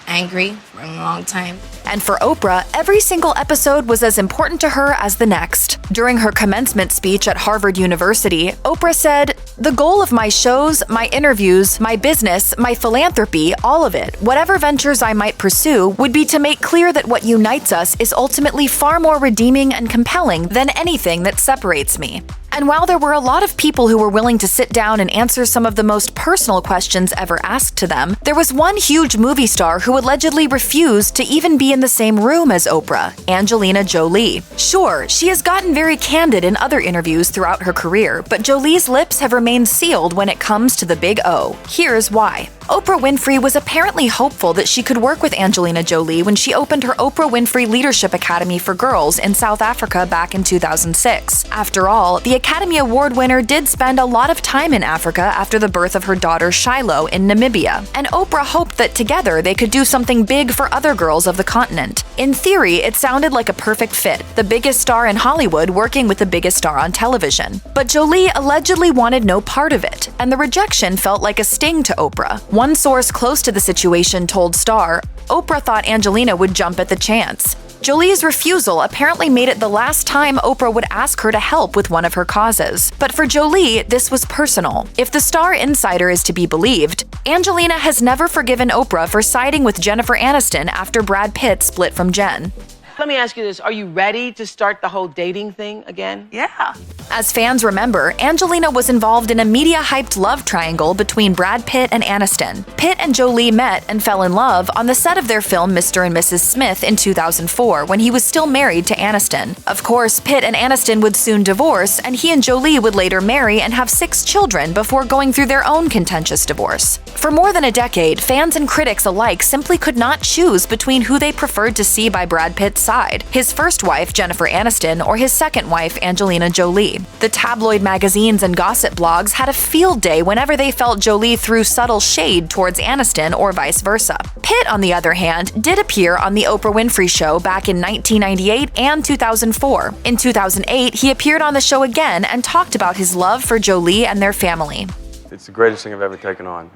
angry for a long time. And for Oprah, every single episode was as important to her as the next. During her commencement speech at Harvard University, Oprah said, "The goal of my shows, my interviews, my business, my philanthropy, all of it, whatever ventures I might pursue, would be to make clear that what unites us is ultimately far more redeeming and compelling than anything that separates me." And while there were a lot of people who were willing to sit down and answer some of the most personal questions ever asked to them, there was one huge movie star who allegedly refused to even be in the same room as Oprah, Angelina Jolie. Sure, she has gotten very candid in other interviews throughout her career, but Jolie's lips have remained sealed when it comes to the big O. Here's why. Oprah Winfrey was apparently hopeful that she could work with Angelina Jolie when she opened her Oprah Winfrey Leadership Academy for Girls in South Africa back in 2006. After all, the Academy Award winner did spend a lot of time in Africa after the birth of her daughter Shiloh in Namibia, and Oprah hoped that together they could do something big for other girls of the continent. In theory, it sounded like a perfect fit, the biggest star in Hollywood working with the biggest star on television. But Jolie allegedly wanted no part of it, and the rejection felt like a sting to Oprah. One source close to the situation told Star, Oprah thought Angelina would jump at the chance. Jolie's refusal apparently made it the last time Oprah would ask her to help with one of her causes. But for Jolie, this was personal. If the Star Insider is to be believed, Angelina has never forgiven Oprah for siding with Jennifer Aniston after Brad Pitt split from Jen. Let me ask you this. Are you ready to start the whole dating thing again? Yeah. As fans remember, Angelina was involved in a media-hyped love triangle between Brad Pitt and Aniston. Pitt and Jolie met and fell in love on the set of their film Mr. and Mrs. Smith in 2004 when he was still married to Aniston. Of course, Pitt and Aniston would soon divorce, and he and Jolie would later marry and have 6 children before going through their own contentious divorce. For more than a decade, fans and critics alike simply could not choose between who they preferred to see by Brad Pitt's side, his first wife, Jennifer Aniston, or his second wife, Angelina Jolie. The tabloid magazines and gossip blogs had a field day whenever they felt Jolie threw subtle shade towards Aniston or vice versa. Pitt, on the other hand, did appear on The Oprah Winfrey Show back in 1998 and 2004. In 2008, he appeared on the show again and talked about his love for Jolie and their family. It's the greatest thing I've ever taken on.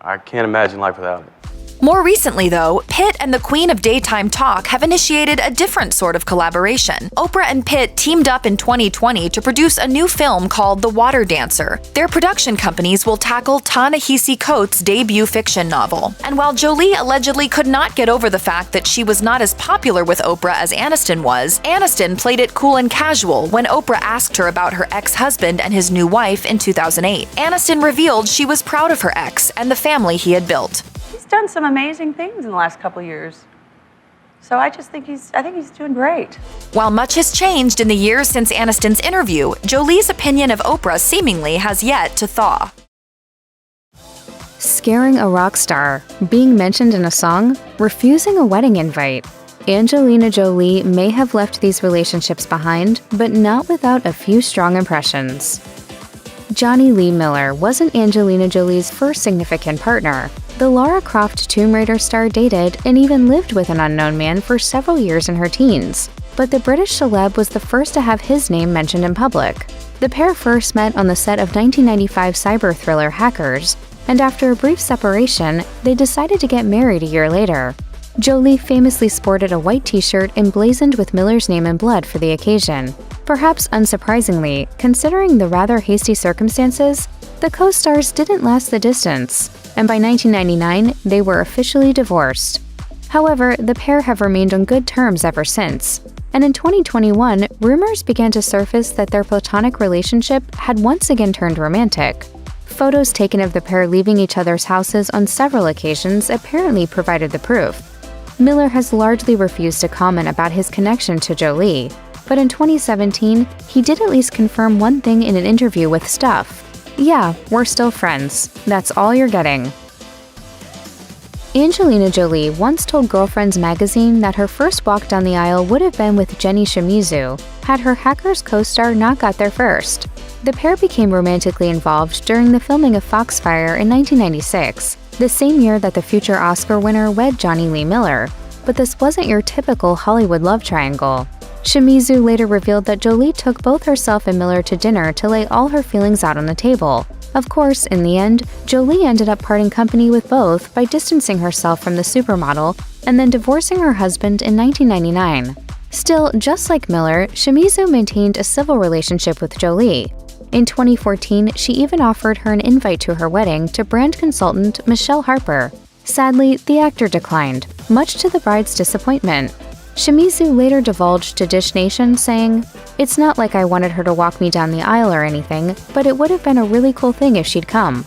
I can't imagine life without it. More recently, though, Pitt and the Queen of Daytime Talk have initiated a different sort of collaboration. Oprah and Pitt teamed up in 2020 to produce a new film called The Water Dancer. Their production companies will tackle Ta-Nehisi Coates' debut fiction novel. And while Jolie allegedly could not get over the fact that she was not as popular with Oprah as Aniston was, Aniston played it cool and casual when Oprah asked her about her ex-husband and his new wife in 2008. Aniston revealed she was proud of her ex and the family he had built. He's done some amazing things in the last couple of years. So I think he's doing great. While much has changed in the years since Aniston's interview, Jolie's opinion of Oprah seemingly has yet to thaw. Scaring a rock star, being mentioned in a song, refusing a wedding invite. Angelina Jolie may have left these relationships behind, but not without a few strong impressions. Johnny Lee Miller wasn't Angelina Jolie's first significant partner. The Lara Croft Tomb Raider star dated and even lived with an unknown man for several years in her teens, but the British celeb was the first to have his name mentioned in public. The pair first met on the set of 1995 cyber thriller Hackers, and after a brief separation, they decided to get married a year later. Jolie famously sported a white t-shirt emblazoned with Miller's name in blood for the occasion. Perhaps unsurprisingly, considering the rather hasty circumstances, the co-stars didn't last the distance, and by 1999, they were officially divorced. However, the pair have remained on good terms ever since, and in 2021, rumors began to surface that their platonic relationship had once again turned romantic. Photos taken of the pair leaving each other's houses on several occasions apparently provided the proof. Miller has largely refused to comment about his connection to Jolie, but in 2017, he did at least confirm one thing in an interview with Stuff. Yeah, we're still friends. That's all you're getting. Angelina Jolie once told Girlfriends magazine that her first walk down the aisle would have been with Jenny Shimizu, had her Hackers co-star not got there first. The pair became romantically involved during the filming of Foxfire in 1996, the same year that the future Oscar winner wed Johnny Lee Miller. But this wasn't your typical Hollywood love triangle. Shimizu later revealed that Jolie took both herself and Miller to dinner to lay all her feelings out on the table. Of course, in the end, Jolie ended up parting company with both by distancing herself from the supermodel and then divorcing her husband in 1999. Still, just like Miller, Shimizu maintained a civil relationship with Jolie. In 2014, she even offered her an invite to her wedding to brand consultant Michelle Harper. Sadly, the actor declined, much to the bride's disappointment. Shimizu later divulged to Dish Nation, saying, "It's not like I wanted her to walk me down the aisle or anything, but it would have been a really cool thing if she'd come."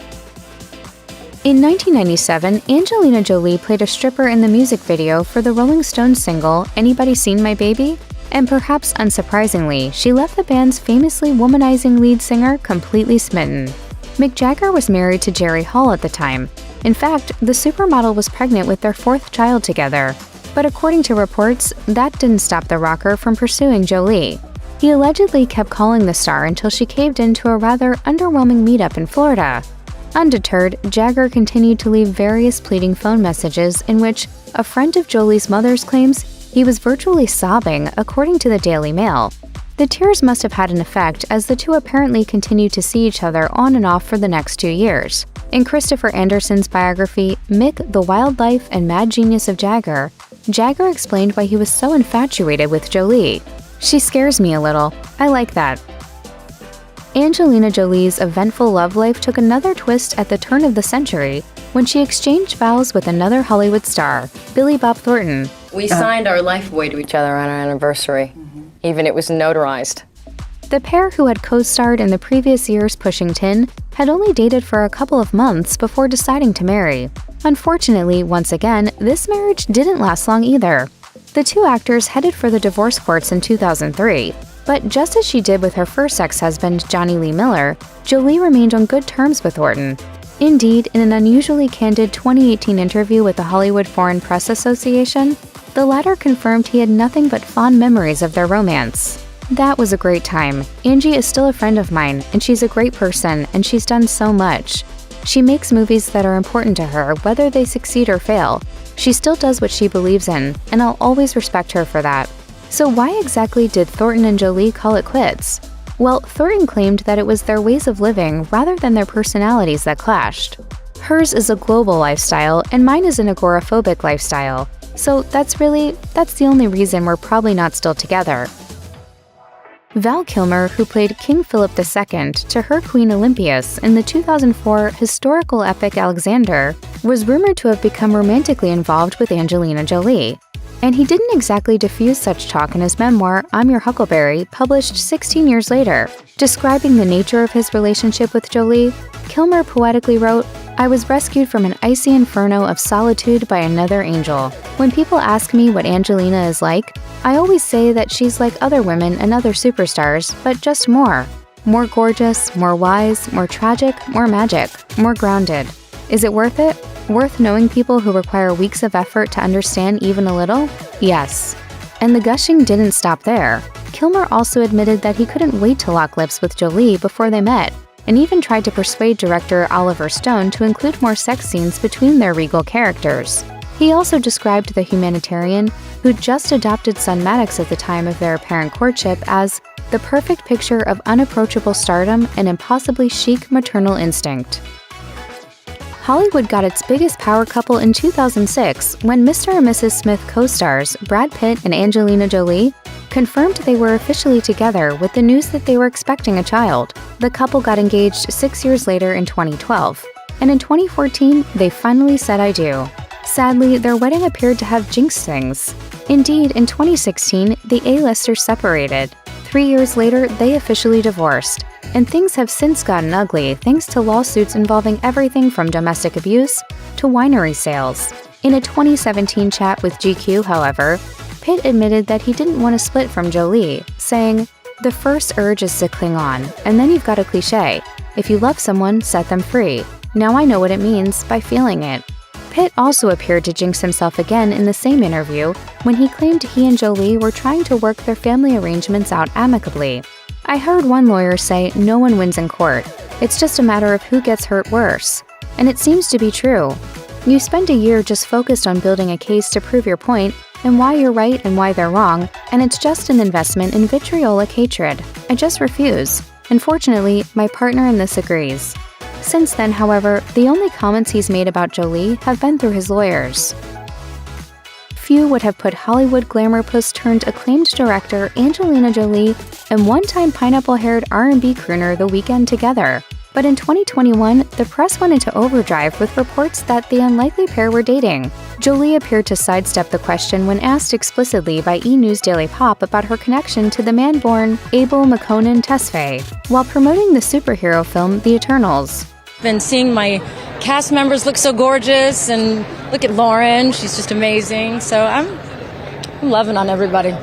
In 1997, Angelina Jolie played a stripper in the music video for the Rolling Stones single, "Anybody Seen My Baby?" And perhaps unsurprisingly, she left the band's famously womanizing lead singer completely smitten. Mick Jagger was married to Jerry Hall at the time. In fact, the supermodel was pregnant with their 4th child together. But according to reports, that didn't stop the rocker from pursuing Jolie. He allegedly kept calling the star until she caved into a rather underwhelming meetup in Florida. Undeterred, Jagger continued to leave various pleading phone messages in which a friend of Jolie's mother's claims he was virtually sobbing, according to the Daily Mail. The tears must have had an effect, as the two apparently continued to see each other on and off for the next 2 years. In Christopher Anderson's biography, Mick, the Wild Life and Mad Genius of Jagger, Jagger explained why he was so infatuated with Jolie. "She scares me a little. I like that." Angelina Jolie's eventful love life took another twist at the turn of the century when she exchanged vows with another Hollywood star, Billy Bob Thornton. We signed our life away to each other on our anniversary. Even it was notarized. The pair, who had co-starred in the previous year's Pushing Tin, had only dated for a couple of months before deciding to marry. Unfortunately, once again, this marriage didn't last long either. The two actors headed for the divorce courts in 2003, but just as she did with her first ex-husband, Johnny Lee Miller, Jolie remained on good terms with Thornton. Indeed, in an unusually candid 2018 interview with the Hollywood Foreign Press Association, the latter confirmed he had nothing but fond memories of their romance. "That was a great time. Angie is still a friend of mine, and she's a great person, and she's done so much. She makes movies that are important to her, whether they succeed or fail. She still does what she believes in, and I'll always respect her for that." So why exactly did Thornton and Jolie call it quits? Well, Thornton claimed that it was their ways of living rather than their personalities that clashed. Hers is a global lifestyle, and mine is an agoraphobic lifestyle. So that's the only reason we're probably not still together. Val Kilmer, who played King Philip II to her Queen Olympias in the 2004 historical epic Alexander, was rumored to have become romantically involved with Angelina Jolie. And he didn't exactly diffuse such talk in his memoir, I'm Your Huckleberry, published 16 years later. Describing the nature of his relationship with Jolie, Kilmer poetically wrote, "I was rescued from an icy inferno of solitude by another angel. When people ask me what Angelina is like, I always say that she's like other women and other superstars, but just more. More gorgeous, more wise, more tragic, more magic, more grounded. Is it worth it? Worth knowing people who require weeks of effort to understand even a little? Yes." And the gushing didn't stop there. Kilmer also admitted that he couldn't wait to lock lips with Jolie before they met, and even tried to persuade director Oliver Stone to include more sex scenes between their regal characters. He also described the humanitarian, who'd just adopted son Maddox at the time of their apparent courtship, as the perfect picture of unapproachable stardom and impossibly chic maternal instinct. Hollywood got its biggest power couple in 2006 when Mr. and Mrs. Smith co-stars Brad Pitt and Angelina Jolie confirmed they were officially together with the news that they were expecting a child. The couple got engaged 6 years later in 2012, and in 2014, they finally said I do. Sadly, their wedding appeared to have jinxed things. Indeed, in 2016, the A-listers separated. 3 years later, they officially divorced. And things have since gotten ugly thanks to lawsuits involving everything from domestic abuse to winery sales. In a 2017 chat with GQ, however, Pitt admitted that he didn't want to split from Jolie, saying, "The first urge is to cling on, and then you've got a cliche. If you love someone, set them free. Now I know what it means by feeling it." Pitt also appeared to jinx himself again in the same interview when he claimed he and Jolie were trying to work their family arrangements out amicably. "I heard one lawyer say no one wins in court. It's just a matter of who gets hurt worse." And it seems to be true. You spend a year just focused on building a case to prove your point and why you're right and why they're wrong, and it's just an investment in vitriolic hatred. I just refuse. Unfortunately, my partner in this agrees. Since then, however, the only comments he's made about Jolie have been through his lawyers. Few would have put Hollywood glamour puss turned acclaimed director Angelina Jolie and one-time pineapple-haired R&B crooner The Weeknd together. But in 2021, the press went into overdrive with reports that the unlikely pair were dating. Jolie appeared to sidestep the question when asked explicitly by E! News Daily Pop about her connection to the man born Abel McConan Tesfaye while promoting the superhero film The Eternals. Been seeing my cast members look so gorgeous, and look at Lauren, she's just amazing. So I'm loving on everybody.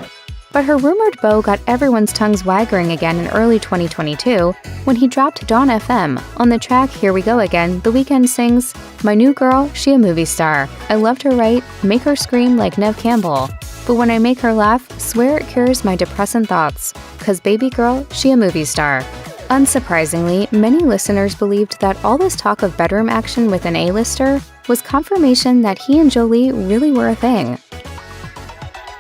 But her rumored beau got everyone's tongues wagging again in early 2022 when he dropped Dawn FM. On the track Here We Go Again, The Weeknd sings, "My new girl, she a movie star. I loved her right, make her scream like Neve Campbell. But when I make her laugh, swear it cures my depressing thoughts. 'Cause baby girl, she a movie star." Unsurprisingly, many listeners believed that all this talk of bedroom action with an A-lister was confirmation that he and Jolie really were a thing.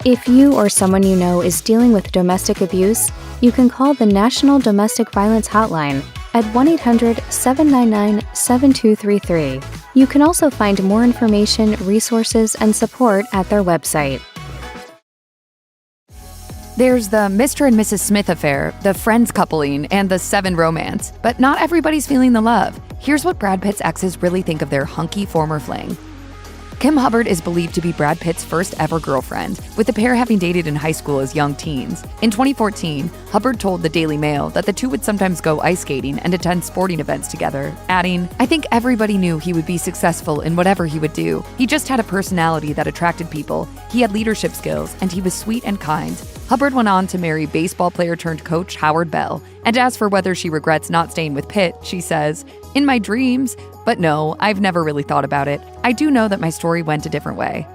If you or someone you know is dealing with domestic abuse, you can call the National Domestic Violence Hotline at 1-800-799-7233. You can also find more information, resources, and support at their website. There's the Mr. and Mrs. Smith affair, the Friends coupling, and the Seven romance. But not everybody's feeling the love. Here's what Brad Pitt's exes really think of their hunky former fling. Kim Hubbard is believed to be Brad Pitt's first ever girlfriend, with the pair having dated in high school as young teens. In 2014, Hubbard told the Daily Mail that the two would sometimes go ice skating and attend sporting events together, adding, "I think everybody knew he would be successful in whatever he would do. He just had a personality that attracted people, he had leadership skills, and he was sweet and kind." Hubbard went on to marry baseball player turned coach Howard Bell, and as for whether she regrets not staying with Pitt, she says, "In my dreams, but no, I've never really thought about it. I do know that my story went a different way."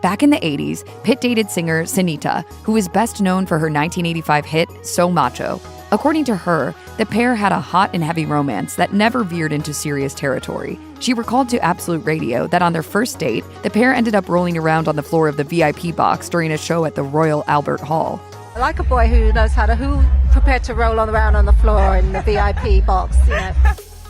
Back in the 80s, Pitt dated singer Sanita, who is best known for her 1985 hit, So Macho. According to her, the pair had a hot and heavy romance that never veered into serious territory. She recalled to Absolute Radio that on their first date, the pair ended up rolling around on the floor of the VIP box during a show at the Royal Albert Hall. I like a boy who knows who's prepared to roll around on the floor in the VIP box, you know.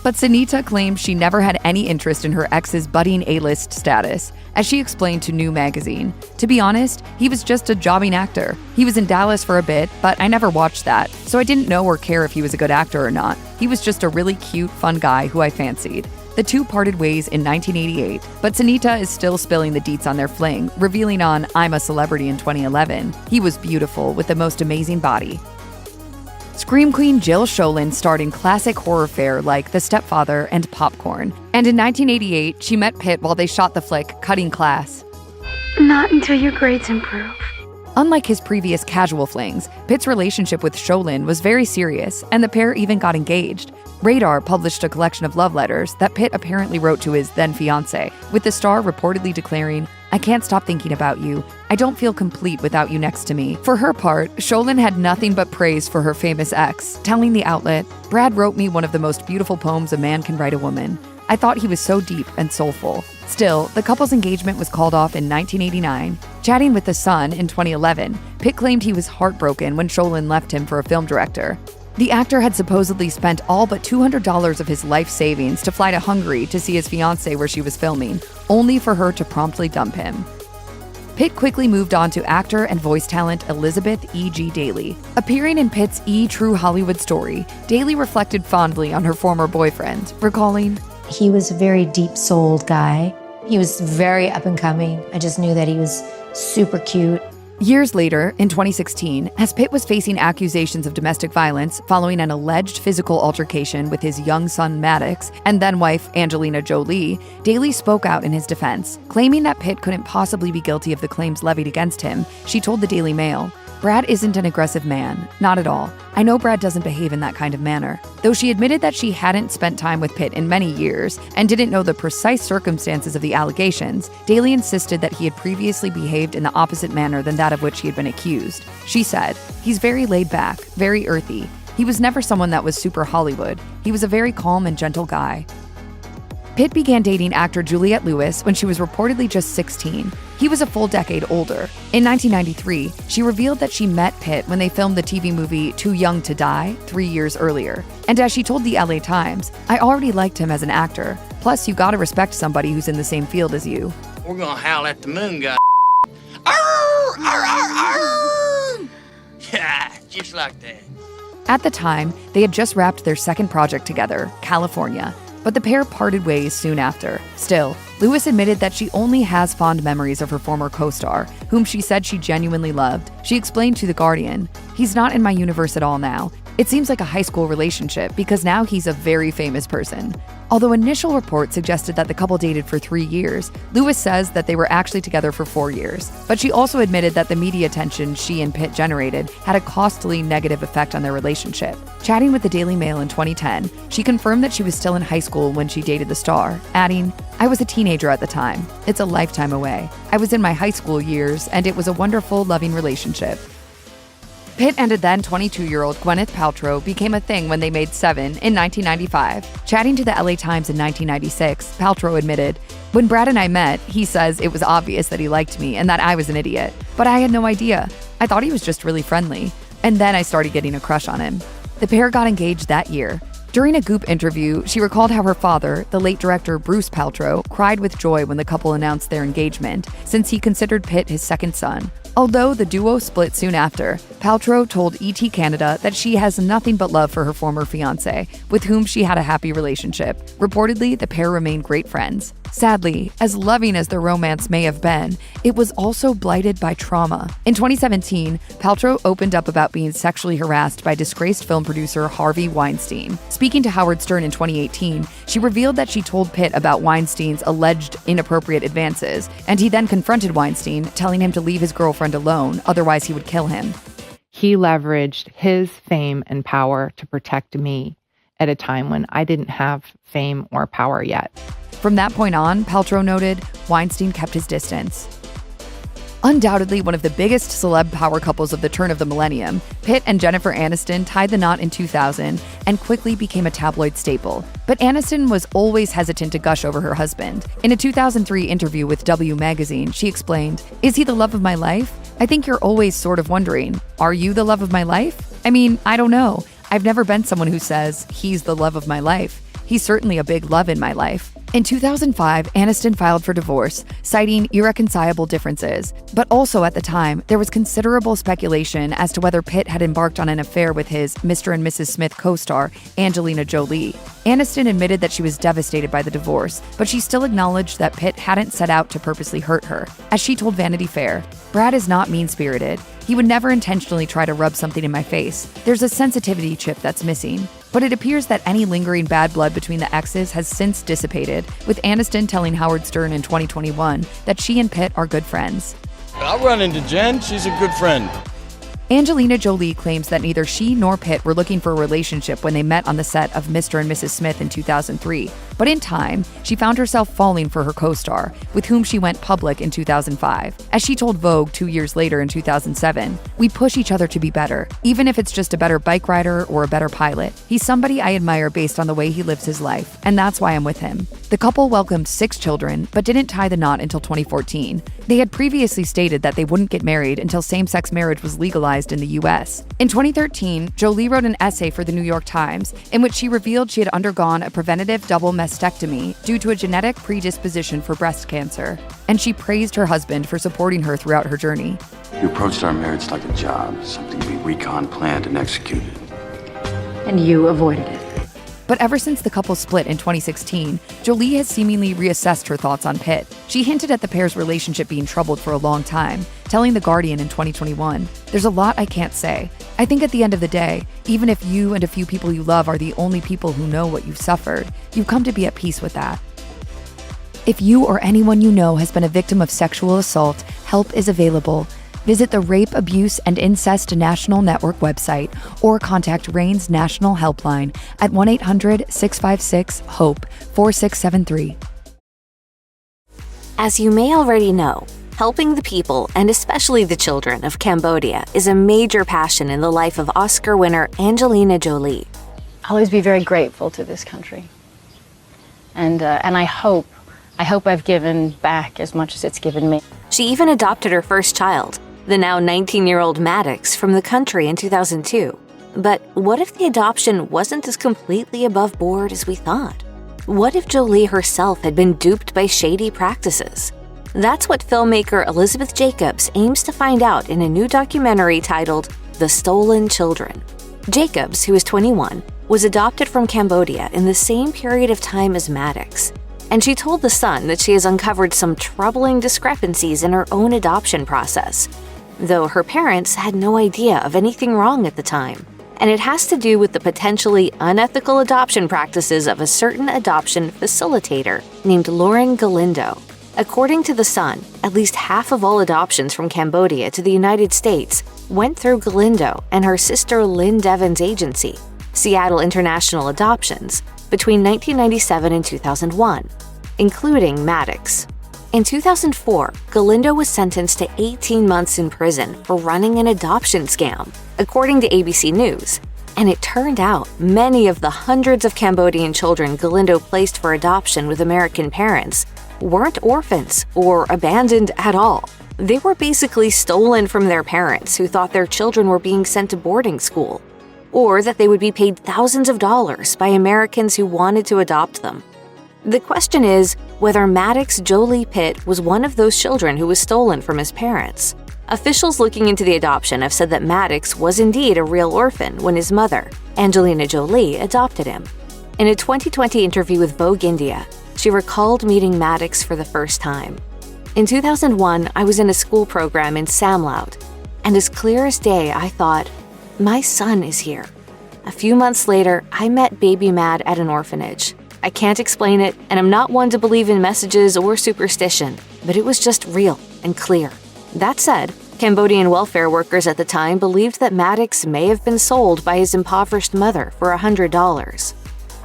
But Sanita claims she never had any interest in her ex's budding A-list status. As she explained to New Magazine, "To be honest, he was just a jobbing actor. He was in Dallas for a bit, but I never watched that, so I didn't know or care if he was a good actor or not. He was just a really cute, fun guy who I fancied." The two parted ways in 1988, but Sanita is still spilling the deets on their fling, revealing on I'm a Celebrity in 2011, "He was beautiful with the most amazing body." Scream Queen Jill Schoelen starred in classic horror fare like The Stepfather and Popcorn. And in 1988, she met Pitt while they shot the flick Cutting Class. "Not until your grades improve." Unlike his previous casual flings, Pitt's relationship with Schoelen was very serious, and the pair even got engaged. Radar published a collection of love letters that Pitt apparently wrote to his then-fiancé, with the star reportedly declaring, "I can't stop thinking about you. I don't feel complete without you next to me." For her part, Schoelen had nothing but praise for her famous ex, telling the outlet, "Brad wrote me one of the most beautiful poems a man can write a woman. I thought he was so deep and soulful." Still, the couple's engagement was called off in 1989. Chatting with The Sun in 2011, Pitt claimed he was heartbroken when Schoelen left him for a film director. The actor had supposedly spent all but $200 of his life savings to fly to Hungary to see his fiancée where she was filming, only for her to promptly dump him. Pitt quickly moved on to actor and voice talent Elizabeth E.G. Daily. Appearing in Pitt's True Hollywood Story, Daily reflected fondly on her former boyfriend, recalling, "He was a very deep-souled guy. He was very up-and-coming. I just knew that he was super cute." Years later, in 2016, as Pitt was facing accusations of domestic violence following an alleged physical altercation with his young son Maddox and then-wife Angelina Jolie, Daily spoke out in his defense, claiming that Pitt couldn't possibly be guilty of the claims levied against him. She told the Daily Mail, "Brad isn't an aggressive man, not at all. I know Brad doesn't behave in that kind of manner." Though she admitted that she hadn't spent time with Pitt in many years and didn't know the precise circumstances of the allegations, Daly insisted that he had previously behaved in the opposite manner than that of which he had been accused. She said, "He's very laid back, very earthy. He was never someone that was super Hollywood. He was a very calm and gentle guy." Pitt began dating actor Juliette Lewis when she was reportedly just 16. He was a full decade older. In 1993, she revealed that she met Pitt when they filmed the TV movie Too Young to Die 3 years earlier. And as she told the LA Times, "I already liked him as an actor. Plus, you gotta respect somebody who's in the same field as you." We're gonna howl at the moon god. Yeah, just like that. At the time, they had just wrapped their second project together, California. but the pair parted ways soon after. Still, Lewis admitted that she only has fond memories of her former co-star, whom she said she genuinely loved. She explained to The Guardian, "He's not in my universe at all now. It seems like a high school relationship because now he's a very famous person." Although initial reports suggested that the couple dated for 3 years, Lewis says that they were actually together for 4 years. But she also admitted that the media attention she and Pitt generated had a costly negative effect on their relationship. Chatting with the Daily Mail in 2010, she confirmed that she was still in high school when she dated the star, adding, "I was a teenager at the time. It's a lifetime away. I was in my high school years, and it was a wonderful, loving relationship." Pitt and then 22-year-old Gwyneth Paltrow became a thing when they made Seven in 1995. Chatting to the LA Times in 1996, Paltrow admitted, "When Brad and I met, he says it was obvious that he liked me and that I was an idiot. But I had no idea. I thought he was just really friendly. And then I started getting a crush on him." The pair got engaged that year. During a Goop interview, she recalled how her father, the late director Bruce Paltrow, cried with joy when the couple announced their engagement, since he considered Pitt his second son. Although the duo split soon after, Paltrow told ET Canada that she has nothing but love for her former fiancé, with whom she had a happy relationship. Reportedly, the pair remained great friends. Sadly, as loving as their romance may have been, it was also blighted by trauma. In 2017, Paltrow opened up about being sexually harassed by disgraced film producer Harvey Weinstein. Speaking to Howard Stern in 2018, she revealed that she told Pitt about Weinstein's alleged inappropriate advances, and he then confronted Weinstein, telling him to leave his girlfriend alone, otherwise he would kill him. He leveraged his fame and power to protect me at a time when I didn't have fame or power yet. From that point on, Paltrow noted, Weinstein kept his distance. Undoubtedly one of the biggest celeb power couples of the turn of the millennium, Pitt and Jennifer Aniston tied the knot in 2000 and quickly became a tabloid staple. But Aniston was always hesitant to gush over her husband. In a 2003 interview with W magazine, she explained, "Is he the love of my life? I think you're always sort of wondering, are you the love of my life? I mean, I don't know. I've never been someone who says, he's the love of my life. He's certainly a big love in my life." In 2005, Aniston filed for divorce, citing irreconcilable differences. But also at the time, there was considerable speculation as to whether Pitt had embarked on an affair with his Mr. and Mrs. Smith co-star, Angelina Jolie. Aniston admitted that she was devastated by the divorce, but she still acknowledged that Pitt hadn't set out to purposely hurt her. As she told Vanity Fair, "Brad is not mean-spirited. He would never intentionally try to rub something in my face. There's a sensitivity chip that's missing." But it appears that any lingering bad blood between the exes has since dissipated, with Aniston telling Howard Stern in 2021 that she and Pitt are good friends. I'll run into Jen. She's a good friend. Angelina Jolie claims that neither she nor Pitt were looking for a relationship when they met on the set of Mr. and Mrs. Smith in 2003. But in time, she found herself falling for her co-star, with whom she went public in 2005. As she told Vogue 2 years later in 2007, "We push each other to be better, even if it's just a better bike rider or a better pilot. He's somebody I admire based on the way he lives his life, and that's why I'm with him." The couple welcomed 6 children, but didn't tie the knot until 2014. They had previously stated that they wouldn't get married until same-sex marriage was legalized in the US. In 2013, Jolie wrote an essay for the New York Times in which she revealed she had undergone a preventative double mastectomy due to a genetic predisposition for breast cancer, and she praised her husband for supporting her throughout her journey. You approached our marriage like a job, something we recon, planned, and executed. And you avoided it. But ever since the couple split in 2016, Jolie has seemingly reassessed her thoughts on Pitt. She hinted at the pair's relationship being troubled for a long time, telling The Guardian in 2021, "There's a lot I can't say. I think at the end of the day, even if you and a few people you love are the only people who know what you've suffered, you've come to be at peace with that." If you or anyone you know has been a victim of sexual assault, help is available. Visit the Rape, Abuse, and Incest National Network website or contact RAIN's National Helpline at 1-800-656-HOPE-4673. As you may already know, helping the people, and especially the children, of Cambodia is a major passion in the life of Oscar winner Angelina Jolie. I'll always be very grateful to this country. And I hope I've given back as much as it's given me. She even adopted her first child, the now 19-year-old Maddox, from the country in 2002. But what if the adoption wasn't as completely above board as we thought? What if Jolie herself had been duped by shady practices? That's what filmmaker Elizabeth Jacobs aims to find out in a new documentary titled The Stolen Children. Jacobs, who is 21, was adopted from Cambodia in the same period of time as Maddox. And she told The Sun that she has uncovered some troubling discrepancies in her own adoption process, though her parents had no idea of anything wrong at the time. And it has to do with the potentially unethical adoption practices of a certain adoption facilitator named Lauren Galindo. According to The Sun, at least half of all adoptions from Cambodia to the United States went through Galindo and her sister Lynn Devon's agency, Seattle International Adoptions, between 1997 and 2001, including Maddox. In 2004, Galindo was sentenced to 18 months in prison for running an adoption scam, according to ABC News. And it turned out many of the hundreds of Cambodian children Galindo placed for adoption with American parents weren't orphans or abandoned at all. They were basically stolen from their parents who thought their children were being sent to boarding school, or that they would be paid thousands of dollars by Americans who wanted to adopt them. The question is whether Maddox Jolie-Pitt was one of those children who was stolen from his parents. Officials looking into the adoption have said that Maddox was indeed a real orphan when his mother, Angelina Jolie, adopted him. In a 2020 interview with Vogue India, she recalled meeting Maddox for the first time. In 2001, I was in a school program in Samlaut, and as clear as day, I thought, my son is here. A few months later, I met baby Mad at an orphanage. I can't explain it, and I'm not one to believe in messages or superstition, but it was just real and clear. That said, Cambodian welfare workers at the time believed that Maddox may have been sold by his impoverished mother for $100.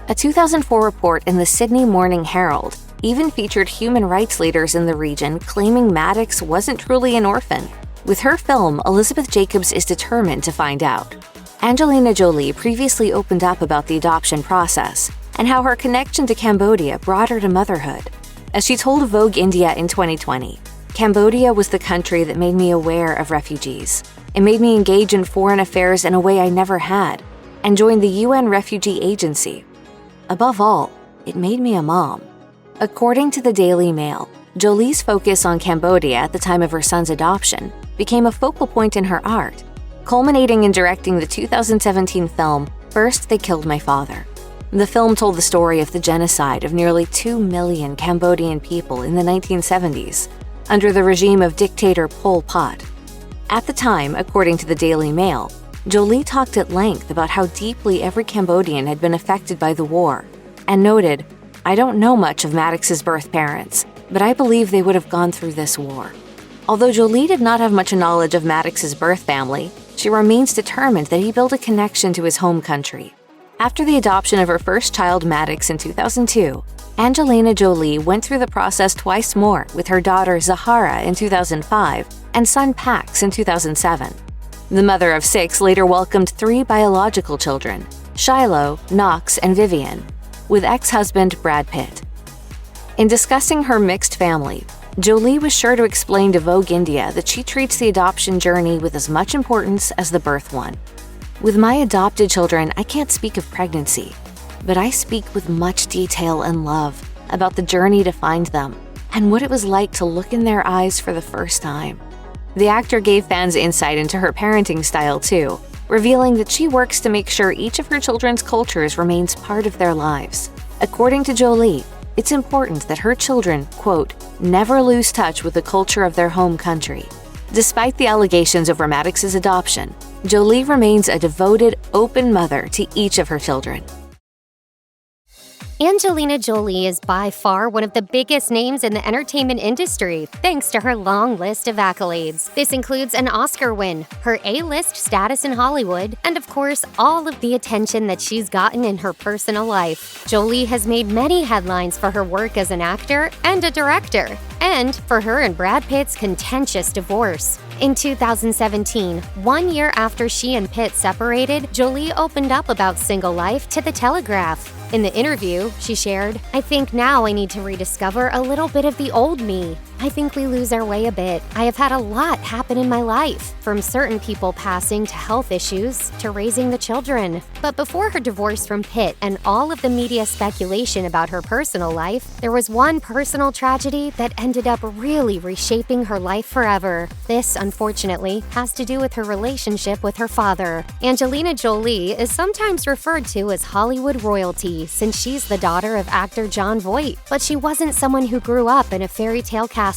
A 2004 report in the Sydney Morning Herald even featured human rights leaders in the region claiming Maddox wasn't truly an orphan. With her film, Elizabeth Jacobs is determined to find out. Angelina Jolie previously opened up about the adoption process and how her connection to Cambodia brought her to motherhood. As she told Vogue India in 2020, Cambodia was the country that made me aware of refugees. It made me engage in foreign affairs in a way I never had, and join the UN Refugee Agency. Above all, it made me a mom. According to the Daily Mail, Jolie's focus on Cambodia at the time of her son's adoption became a focal point in her art, culminating in directing the 2017 film First They Killed My Father. The film told the story of the genocide of nearly 2 million Cambodian people in the 1970s, under the regime of dictator Pol Pot. At the time, according to the Daily Mail, Jolie talked at length about how deeply every Cambodian had been affected by the war, and noted, "I don't know much of Maddox's birth parents, but I believe they would have gone through this war." Although Jolie did not have much knowledge of Maddox's birth family, she remains determined that he build a connection to his home country. After the adoption of her first child, Maddox, in 2002, Angelina Jolie went through the process twice more with her daughter Zahara in 2005 and son Pax in 2007. The mother of 6 later welcomed 3 biological children, Shiloh, Knox, and Vivian, with ex-husband Brad Pitt. In discussing her mixed family, Jolie was sure to explain to Vogue India that she treats the adoption journey with as much importance as the birth one. With my adopted children, I can't speak of pregnancy, but I speak with much detail and love about the journey to find them and what it was like to look in their eyes for the first time. The actor gave fans insight into her parenting style too, revealing that she works to make sure each of her children's cultures remains part of their lives. According to Jolie, it's important that her children, quote, never lose touch with the culture of their home country. Despite the allegations over Maddox's adoption, Jolie remains a devoted, open mother to each of her children. Angelina Jolie is by far one of the biggest names in the entertainment industry, thanks to her long list of accolades. This includes an Oscar win, her A-list status in Hollywood, and of course, all of the attention that she's gotten in her personal life. Jolie has made many headlines for her work as an actor and a director, and for her and Brad Pitt's contentious divorce. In 2017, 1 year after she and Pitt separated, Jolie opened up about single life to The Telegraph. In the interview, she shared, "I think now I need to rediscover a little bit of the old me. I think we lose our way a bit. I have had a lot happen in my life, from certain people passing to health issues to raising the children. But before her divorce from Pitt and all of the media speculation about her personal life, there was one personal tragedy that ended up really reshaping her life forever. This, unfortunately, has to do with her relationship with her father. Angelina Jolie is sometimes referred to as Hollywood royalty since she's the daughter of actor Jon Voight, but she wasn't someone who grew up in a fairy tale castle.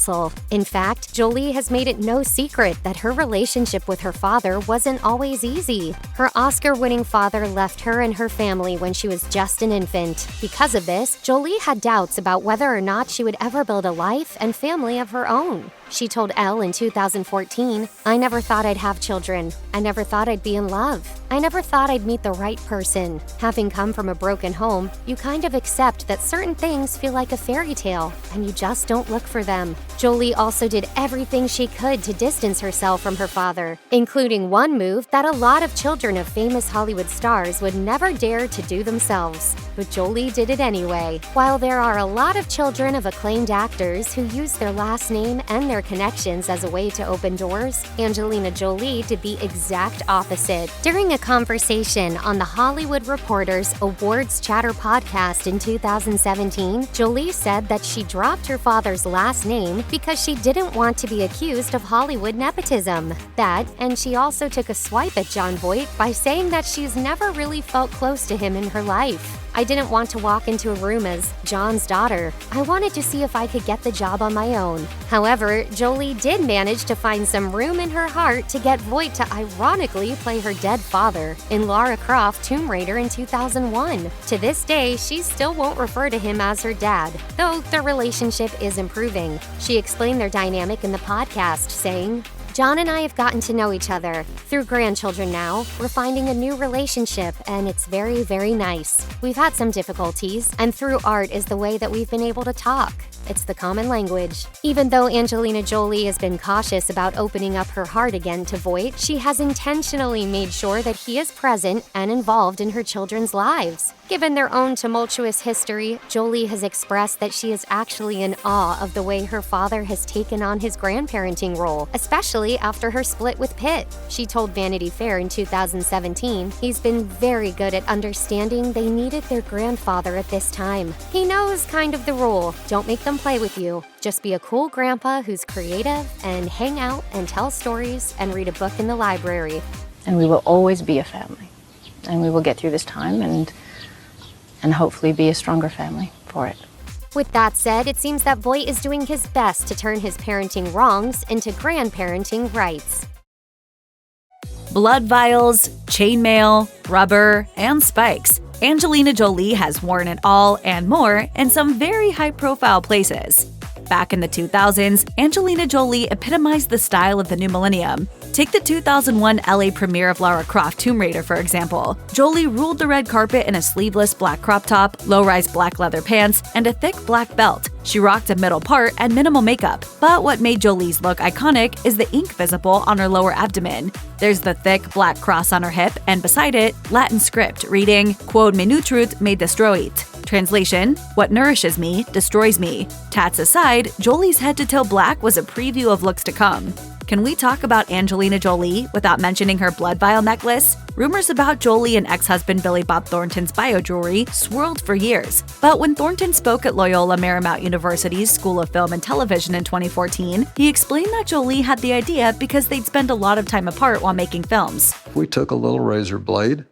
In fact, Jolie has made it no secret that her relationship with her father wasn't always easy. Her Oscar-winning father left her and her family when she was just an infant. Because of this, Jolie had doubts about whether or not she would ever build a life and family of her own. She told Elle in 2014, "I never thought I'd have children. I never thought I'd be in love. I never thought I'd meet the right person. Having come from a broken home, you kind of accept that certain things feel like a fairy tale, and you just don't look for them." Jolie also did everything she could to distance herself from her father, including one move that a lot of children of famous Hollywood stars would never dare to do themselves. But Jolie did it anyway. While there are a lot of children of acclaimed actors who use their last name and their connections as a way to open doors, Angelina Jolie did the exact opposite. During a conversation on the Hollywood Reporter's Awards Chatter podcast in 2017, Jolie said that she dropped her father's last name because she didn't want to be accused of Hollywood nepotism. That, and she also took a swipe at Jon Voight by saying that she's never really felt close to him in her life. "I didn't want to walk into a room as John's daughter. I wanted to see if I could get the job on my own." However, Jolie did manage to find some room in her heart to get Voight to ironically play her dead father in Lara Croft Tomb Raider in 2001. To this day, she still won't refer to him as her dad, though their relationship is improving. She explained their dynamic in the podcast, saying, "John and I have gotten to know each other. Through grandchildren now, we're finding a new relationship, and it's very, very nice. We've had some difficulties, and through art is the way that we've been able to talk. It's the common language." Even though Angelina Jolie has been cautious about opening up her heart again to Voight, she has intentionally made sure that he is present and involved in her children's lives. Given their own tumultuous history, Jolie has expressed that she is actually in awe of the way her father has taken on his grandparenting role, especially after her split with Pitt. She told Vanity Fair in 2017, "He's been very good at understanding they needed their grandfather at this time. He knows kind of the rule. Don't make them play with you. Just be a cool grandpa who's creative and hang out and tell stories and read a book in the library." And we will always be a family. And we will get through this time and hopefully be a stronger family for it. With that said, it seems that Voight is doing his best to turn his parenting wrongs into grandparenting rights. Blood vials, chainmail, rubber, and spikes. Angelina Jolie has worn it all and more in some very high-profile places. Back in the 2000s, Angelina Jolie epitomized the style of the new millennium. Take the 2001 LA premiere of Lara Croft Tomb Raider, for example. Jolie ruled the red carpet in a sleeveless black crop top, low-rise black leather pants, and a thick black belt. She rocked a middle part and minimal makeup. But what made Jolie's look iconic is the ink visible on her lower abdomen. There's the thick black cross on her hip, and beside it, Latin script reading, "Quod me nutrit me destruit." Translation, "What nourishes me, destroys me." Tats aside, Jolie's head-to-toe black was a preview of looks to come. Can we talk about Angelina Jolie without mentioning her blood vial necklace? Rumors about Jolie and ex-husband Billy Bob Thornton's bio-jewelry swirled for years. But when Thornton spoke at Loyola Marymount University's School of Film and Television in 2014, he explained that Jolie had the idea because they'd spend a lot of time apart while making films. We took a little razor blade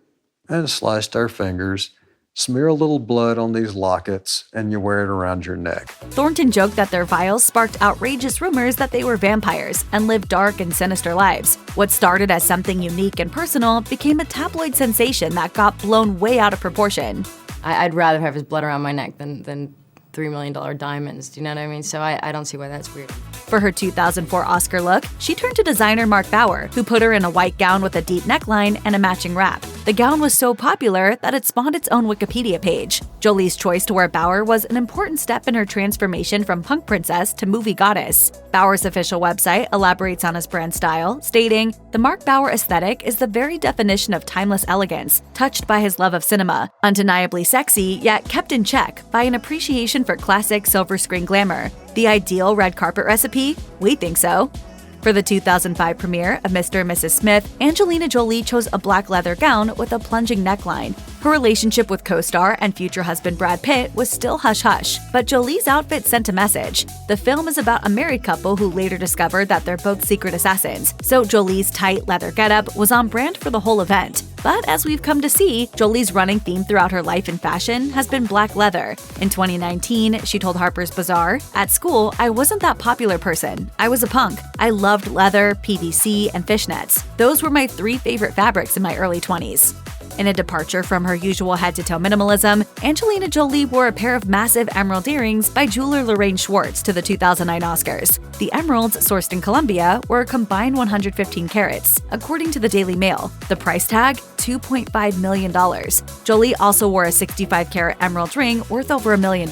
and sliced our fingers, smear a little blood on these lockets, and you wear it around your neck. Thornton joked that their vials sparked outrageous rumors that they were vampires and lived dark and sinister lives. What started as something unique and personal became a tabloid sensation that got blown way out of proportion. I'd rather have his blood around my neck than $3 million diamonds, do you know what I mean? So I don't see why that's weird. For her 2004 Oscar look, she turned to designer Mark Bauer, who put her in a white gown with a deep neckline and a matching wrap. The gown was so popular that it spawned its own Wikipedia page. Jolie's choice to wear Bauer was an important step in her transformation from punk princess to movie goddess. Bauer's official website elaborates on his brand style, stating, "The Mark Bauer aesthetic is the very definition of timeless elegance, touched by his love of cinema, undeniably sexy, yet kept in check by an appreciation for classic silver screen glamour. The ideal red carpet recipe? We think so. For the 2005 premiere of Mr. and Mrs. Smith, Angelina Jolie chose a black leather gown with a plunging neckline. Her relationship with co-star and future husband Brad Pitt was still hush-hush, but Jolie's outfit sent a message. The film is about a married couple who later discovered that they're both secret assassins, so Jolie's tight leather getup was on brand for the whole event. But as we've come to see, Jolie's running theme throughout her life in fashion has been black leather. In 2019, she told Harper's Bazaar, "At school, I wasn't that popular person. I was a punk. I loved leather, PVC, and fishnets. Those were my 3 favorite fabrics in my early 20s." In a departure from her usual head-to-toe minimalism, Angelina Jolie wore a pair of massive emerald earrings by jeweler Lorraine Schwartz to the 2009 Oscars. The emeralds, sourced in Colombia, were a combined 115 carats, according to the Daily Mail. The price tag? $2.5 million. Jolie also wore a 65-carat emerald ring worth over $1 million.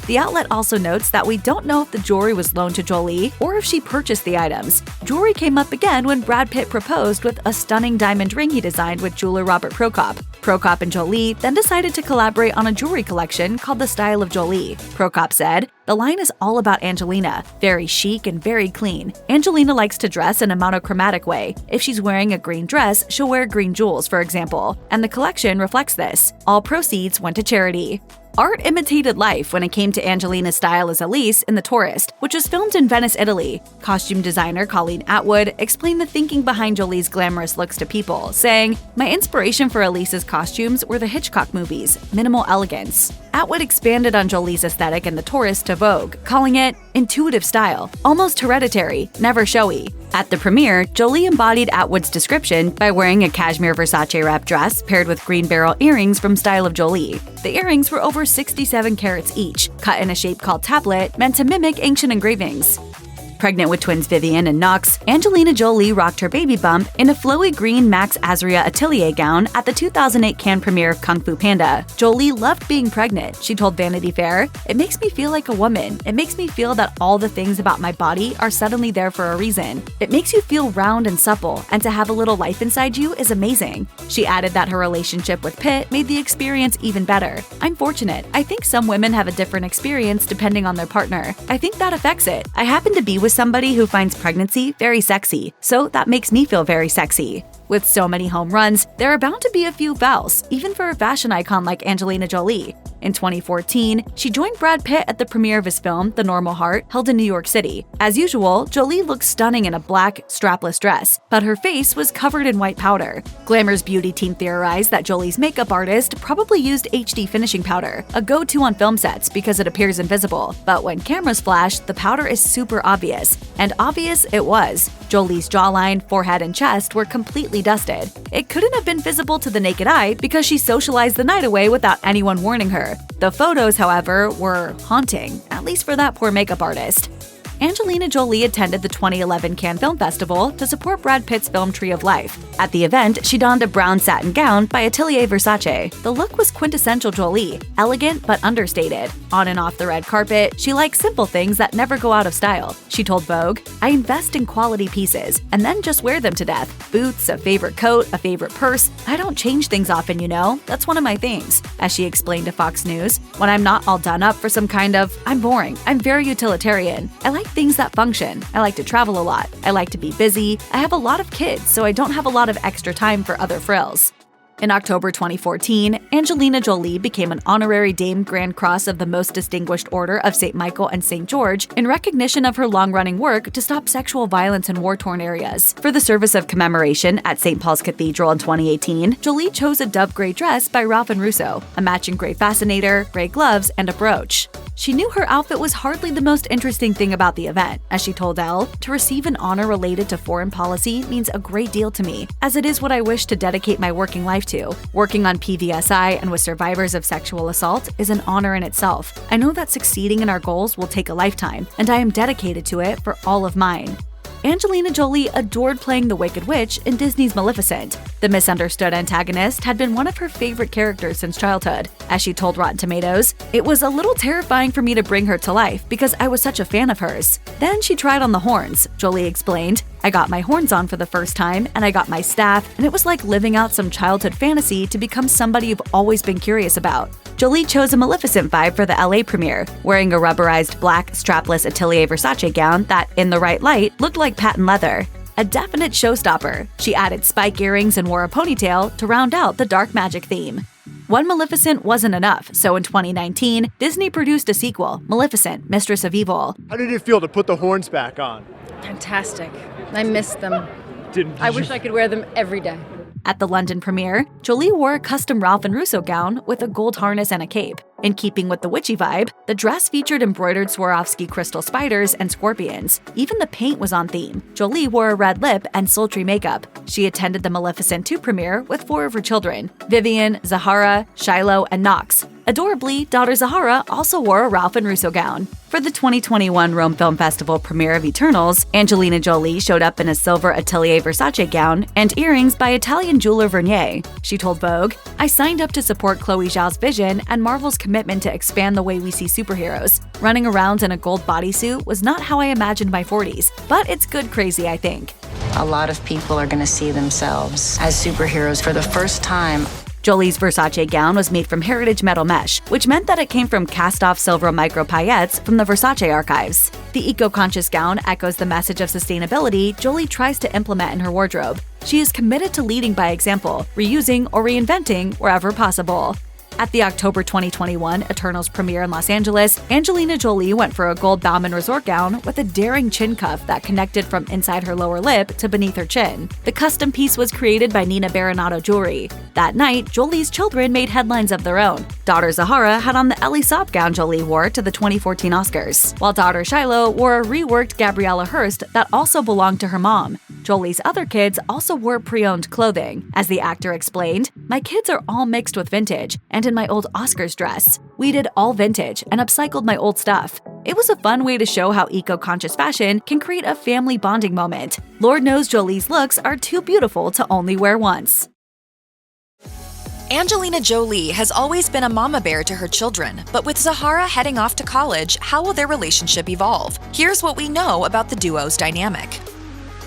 The outlet also notes that we don't know if the jewelry was loaned to Jolie or if she purchased the items. Jewelry came up again when Brad Pitt proposed with a stunning diamond ring he designed with jeweler Robert Prokop. Prokop and Jolie then decided to collaborate on a jewelry collection called The Style of Jolie. Prokop said, "The line is all about Angelina, very chic and very clean. Angelina likes to dress in a monochromatic way. If she's wearing a green dress, she'll wear green jewels, for example. And the collection reflects this. All proceeds went to charity." Art imitated life when it came to Angelina's style as Elise in The Tourist, which was filmed in Venice, Italy. Costume designer Colleen Atwood explained the thinking behind Jolie's glamorous looks to people, saying, "My inspiration for Elise's costumes were the Hitchcock movies, minimal elegance." Atwood expanded on Jolie's aesthetic in The Tourist to Vogue, calling it intuitive style, almost hereditary, never showy. At the premiere, Jolie embodied Atwood's description by wearing a cashmere Versace wrap dress paired with green beryl earrings from Style of Jolie. The earrings were over 67 carats each, cut in a shape called tablet, meant to mimic ancient engravings. Pregnant with twins Vivian and Knox, Angelina Jolie rocked her baby bump in a flowy green Max Azria atelier gown at the 2008 Cannes premiere of Kung Fu Panda. Jolie loved being pregnant. She told Vanity Fair, "It makes me feel like a woman. It makes me feel that all the things about my body are suddenly there for a reason. It makes you feel round and supple, and to have a little life inside you is amazing." She added that her relationship with Pitt made the experience even better. "I'm fortunate. I think some women have a different experience depending on their partner. I think that affects it. I happen to be with somebody who finds pregnancy very sexy, so that makes me feel very sexy." With so many home runs, there are bound to be a few fouls, even for a fashion icon like Angelina Jolie. In 2014, she joined Brad Pitt at the premiere of his film, The Normal Heart, held in New York City. As usual, Jolie looked stunning in a black, strapless dress, but her face was covered in white powder. Glamour's beauty team theorized that Jolie's makeup artist probably used HD finishing powder, a go-to on film sets because it appears invisible. But when cameras flash, the powder is super obvious. And obvious it was. Jolie's jawline, forehead, and chest were completely dusted. It couldn't have been visible to the naked eye because she socialized the night away without anyone warning her. The photos, however, were haunting, at least for that poor makeup artist. Angelina Jolie attended the 2011 Cannes Film Festival to support Brad Pitt's film Tree of Life. At the event, she donned a brown satin gown by Atelier Versace. The look was quintessential Jolie, elegant but understated. On and off the red carpet, she likes simple things that never go out of style. She told Vogue, "I invest in quality pieces and then just wear them to death. Boots, a favorite coat, a favorite purse. I don't change things often, you know? That's one of my things." As she explained to Fox News, "When I'm not all done up for some kind of, I'm boring. I'm very utilitarian. I like things that function. I like to travel a lot. I like to be busy. I have a lot of kids, so I don't have a lot of extra time for other frills." In October 2014, Angelina Jolie became an honorary Dame Grand Cross of the Most Distinguished Order of St. Michael and St. George in recognition of her long-running work to stop sexual violence in war-torn areas. For the service of commemoration at St. Paul's Cathedral in 2018, Jolie chose a dove gray dress by Ralph & Russo, a matching gray fascinator, gray gloves, and a brooch. She knew her outfit was hardly the most interesting thing about the event. As she told Elle, "To receive an honor related to foreign policy means a great deal to me, as it is what I wish to dedicate my working life to. Working on PVSI and with survivors of sexual assault is an honor in itself. I know that succeeding in our goals will take a lifetime, and I am dedicated to it for all of mine." Angelina Jolie adored playing the Wicked Witch in Disney's Maleficent. The misunderstood antagonist had been one of her favorite characters since childhood. As she told Rotten Tomatoes, "It was a little terrifying for me to bring her to life because I was such a fan of hers. Then she tried on the horns," Jolie explained. I got my horns on for the first time, and I got my staff, and it was like living out some childhood fantasy to become somebody you've always been curious about. Jolie chose a Maleficent vibe for the LA premiere, wearing a rubberized black strapless Atelier Versace gown that, in the right light, looked like patent leather. A definite showstopper, she added spike earrings and wore a ponytail to round out the dark magic theme. One Maleficent wasn't enough, so in 2019, Disney produced a sequel, Maleficent, Mistress of Evil. How did it feel to put the horns back on? Fantastic. I miss them. I wish I could wear them every day. At the London premiere, Jolie wore a custom Ralph and Russo gown with a gold harness and a cape. In keeping with the witchy vibe, the dress featured embroidered Swarovski crystal spiders and scorpions. Even the paint was on theme. Jolie wore a red lip and sultry makeup. She attended the Maleficent 2 premiere with 4 of her children, Vivian, Zahara, Shiloh, and Knox. Adorably, daughter Zahara also wore a Ralph and Russo gown. For the 2021 Rome Film Festival premiere of Eternals, Angelina Jolie showed up in a silver Atelier Versace gown and earrings by Italian jeweler Vernier. She told Vogue, "I signed up to support Chloe Zhao's vision and Marvel's commitment to expand the way we see superheroes. Running around in a gold bodysuit was not how I imagined my 40s, but it's good crazy, I think." A lot of people are going to see themselves as superheroes for the first time. Jolie's Versace gown was made from heritage metal mesh, which meant that it came from cast-off silver micro paillettes from the Versace archives. The eco-conscious gown echoes the message of sustainability Jolie tries to implement in her wardrobe. She is committed to leading by example, reusing or reinventing wherever possible. At the October 2021 Eternals premiere in Los Angeles, Angelina Jolie went for a gold Bauman resort gown with a daring chin cuff that connected from inside her lower lip to beneath her chin. The custom piece was created by Nina Baronato Jewelry. That night, Jolie's children made headlines of their own. Daughter Zahara had on the Ellie Saab gown Jolie wore to the 2014 Oscars, while daughter Shiloh wore a reworked Gabriella Hearst that also belonged to her mom. Jolie's other kids also wore pre-owned clothing. As the actor explained, "My kids are all mixed with vintage, and in my old Oscars dress. We did all vintage and upcycled my old stuff. It was a fun way to show how eco-conscious fashion can create a family bonding moment. Lord knows Jolie's looks are too beautiful to only wear once." Angelina Jolie has always been a mama bear to her children, but with Zahara heading off to college, how will their relationship evolve? Here's what we know about the duo's dynamic.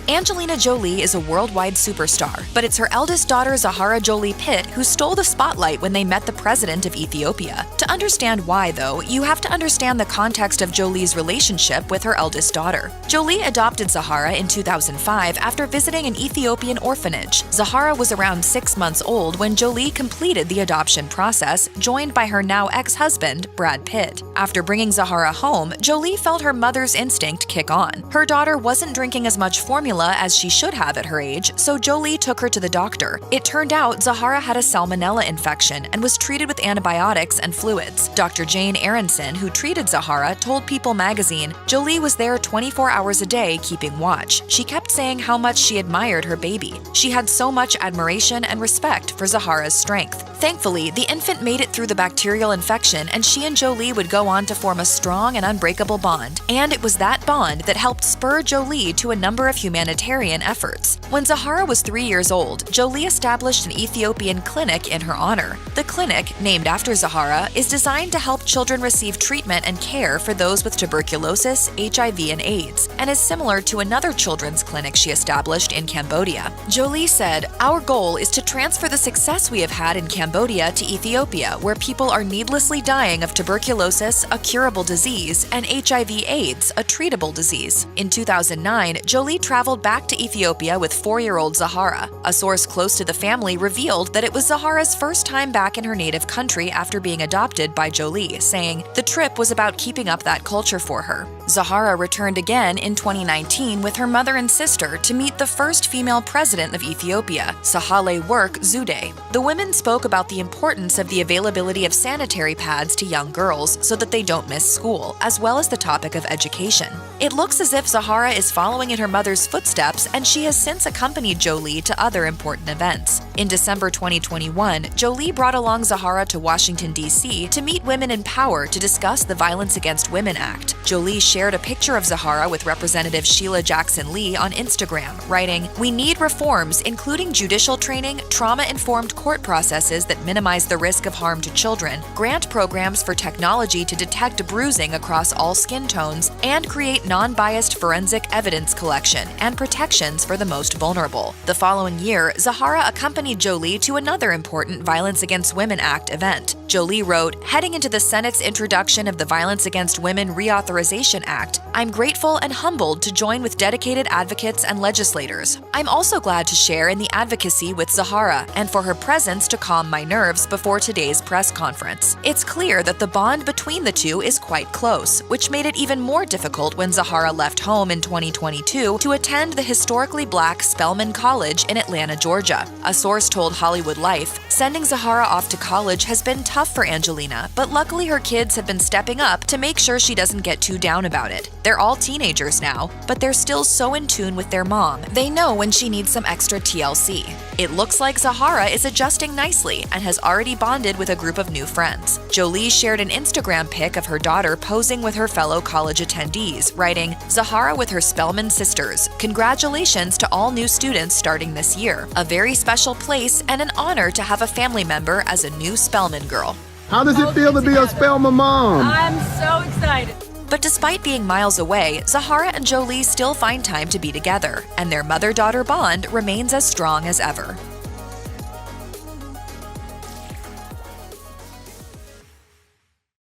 Angelina Jolie is a worldwide superstar, but it's her eldest daughter Zahara Jolie-Pitt who stole the spotlight when they met the president of Ethiopia. To understand why, though, you have to understand the context of Jolie's relationship with her eldest daughter. Jolie adopted Zahara in 2005 after visiting an Ethiopian orphanage. Zahara was around 6 months old when Jolie completed the adoption process, joined by her now ex-husband, Brad Pitt. After bringing Zahara home, Jolie felt her mother's instinct kick on. Her daughter wasn't drinking as much formula as she should have at her age, so Jolie took her to the doctor. It turned out Zahara had a salmonella infection and was treated with antibiotics and fluids. Dr. Jane Aronson, who treated Zahara, told People magazine, "Jolie was there 24 hours a day keeping watch. She kept saying how much she admired her baby. She had so much admiration and respect for Zahara's strength." Thankfully, the infant made it through the bacterial infection, and she and Jolie would go on to form a strong and unbreakable bond. And it was that bond that helped spur Jolie to a number of humanitarian efforts. When Zahara was 3 years old, Jolie established an Ethiopian clinic in her honor. The clinic, named after Zahara, is designed to help children receive treatment and care for those with tuberculosis, HIV, and AIDS, and is similar to another children's clinic she established in Cambodia. Jolie said, "Our goal is to transfer the success we have had in Cambodia to Ethiopia, where people are needlessly dying of tuberculosis, a curable disease, and HIV/AIDS, a treatable disease." In 2009, Jolie traveled back to Ethiopia with 4-year-old Zahara. A source close to the family revealed that it was Zahara's first time back in her native country after being adopted by Jolie, saying, "The trip was about keeping up that culture for her." Zahara returned again in 2019 with her mother and sister to meet the first female president of Ethiopia, Sahle Work Zewde. The women spoke about the importance of the availability of sanitary pads to young girls so that they don't miss school, as well as the topic of education. It looks as if Zahara is following in her mother's footsteps, and she has since accompanied Jolie to other important events. In December 2021, Jolie brought along Zahara to Washington, D.C. to meet women in power to discuss the Violence Against Women Act. Jolie shared a picture of Zahara with Representative Sheila Jackson Lee on Instagram, writing, "We need reforms, including judicial training, trauma-informed court processes that minimize the risk of harm to children, grant programs for technology to detect bruising across all skin tones, and create non-biased forensic evidence collection and protections for the most vulnerable. The following year, Zahara accompanied Jolie to another important Violence Against Women Act event. Jolie wrote, "Heading into the Senate's introduction of the Violence Against Women Reauthorization Act, I'm grateful and humbled to join with dedicated advocates and legislators. I'm also glad to share in the advocacy with Zahara and for her presence to calm my nerves before today's press conference. It's clear that the bond between the two is quite close, which made it even more difficult when Zahara left home in 2022 to attend the historically black Spelman College in Atlanta, Georgia." A source told Hollywood Life, "Sending Zahara off to college has been tough for Angelina, but luckily her kids have been stepping up to make sure she doesn't get too down about it. They're all teenagers now, but they're still so in tune with their mom. They know when she needs some extra TLC. It looks like Zahara is adjusting nicely and has already bonded with a group of new friends." Jolie shared an Instagram pic of her daughter posing with her fellow college attendees, writing, "Zahara with her Spelman sisters. Congratulations to all new students starting this year. A very special place and an honor to have a family member as a new Spelman girl." How does it feel to be a Spelman mom? I'm so excited. But despite being miles away, Zahara and Jolie still find time to be together, and their mother-daughter bond remains as strong as ever.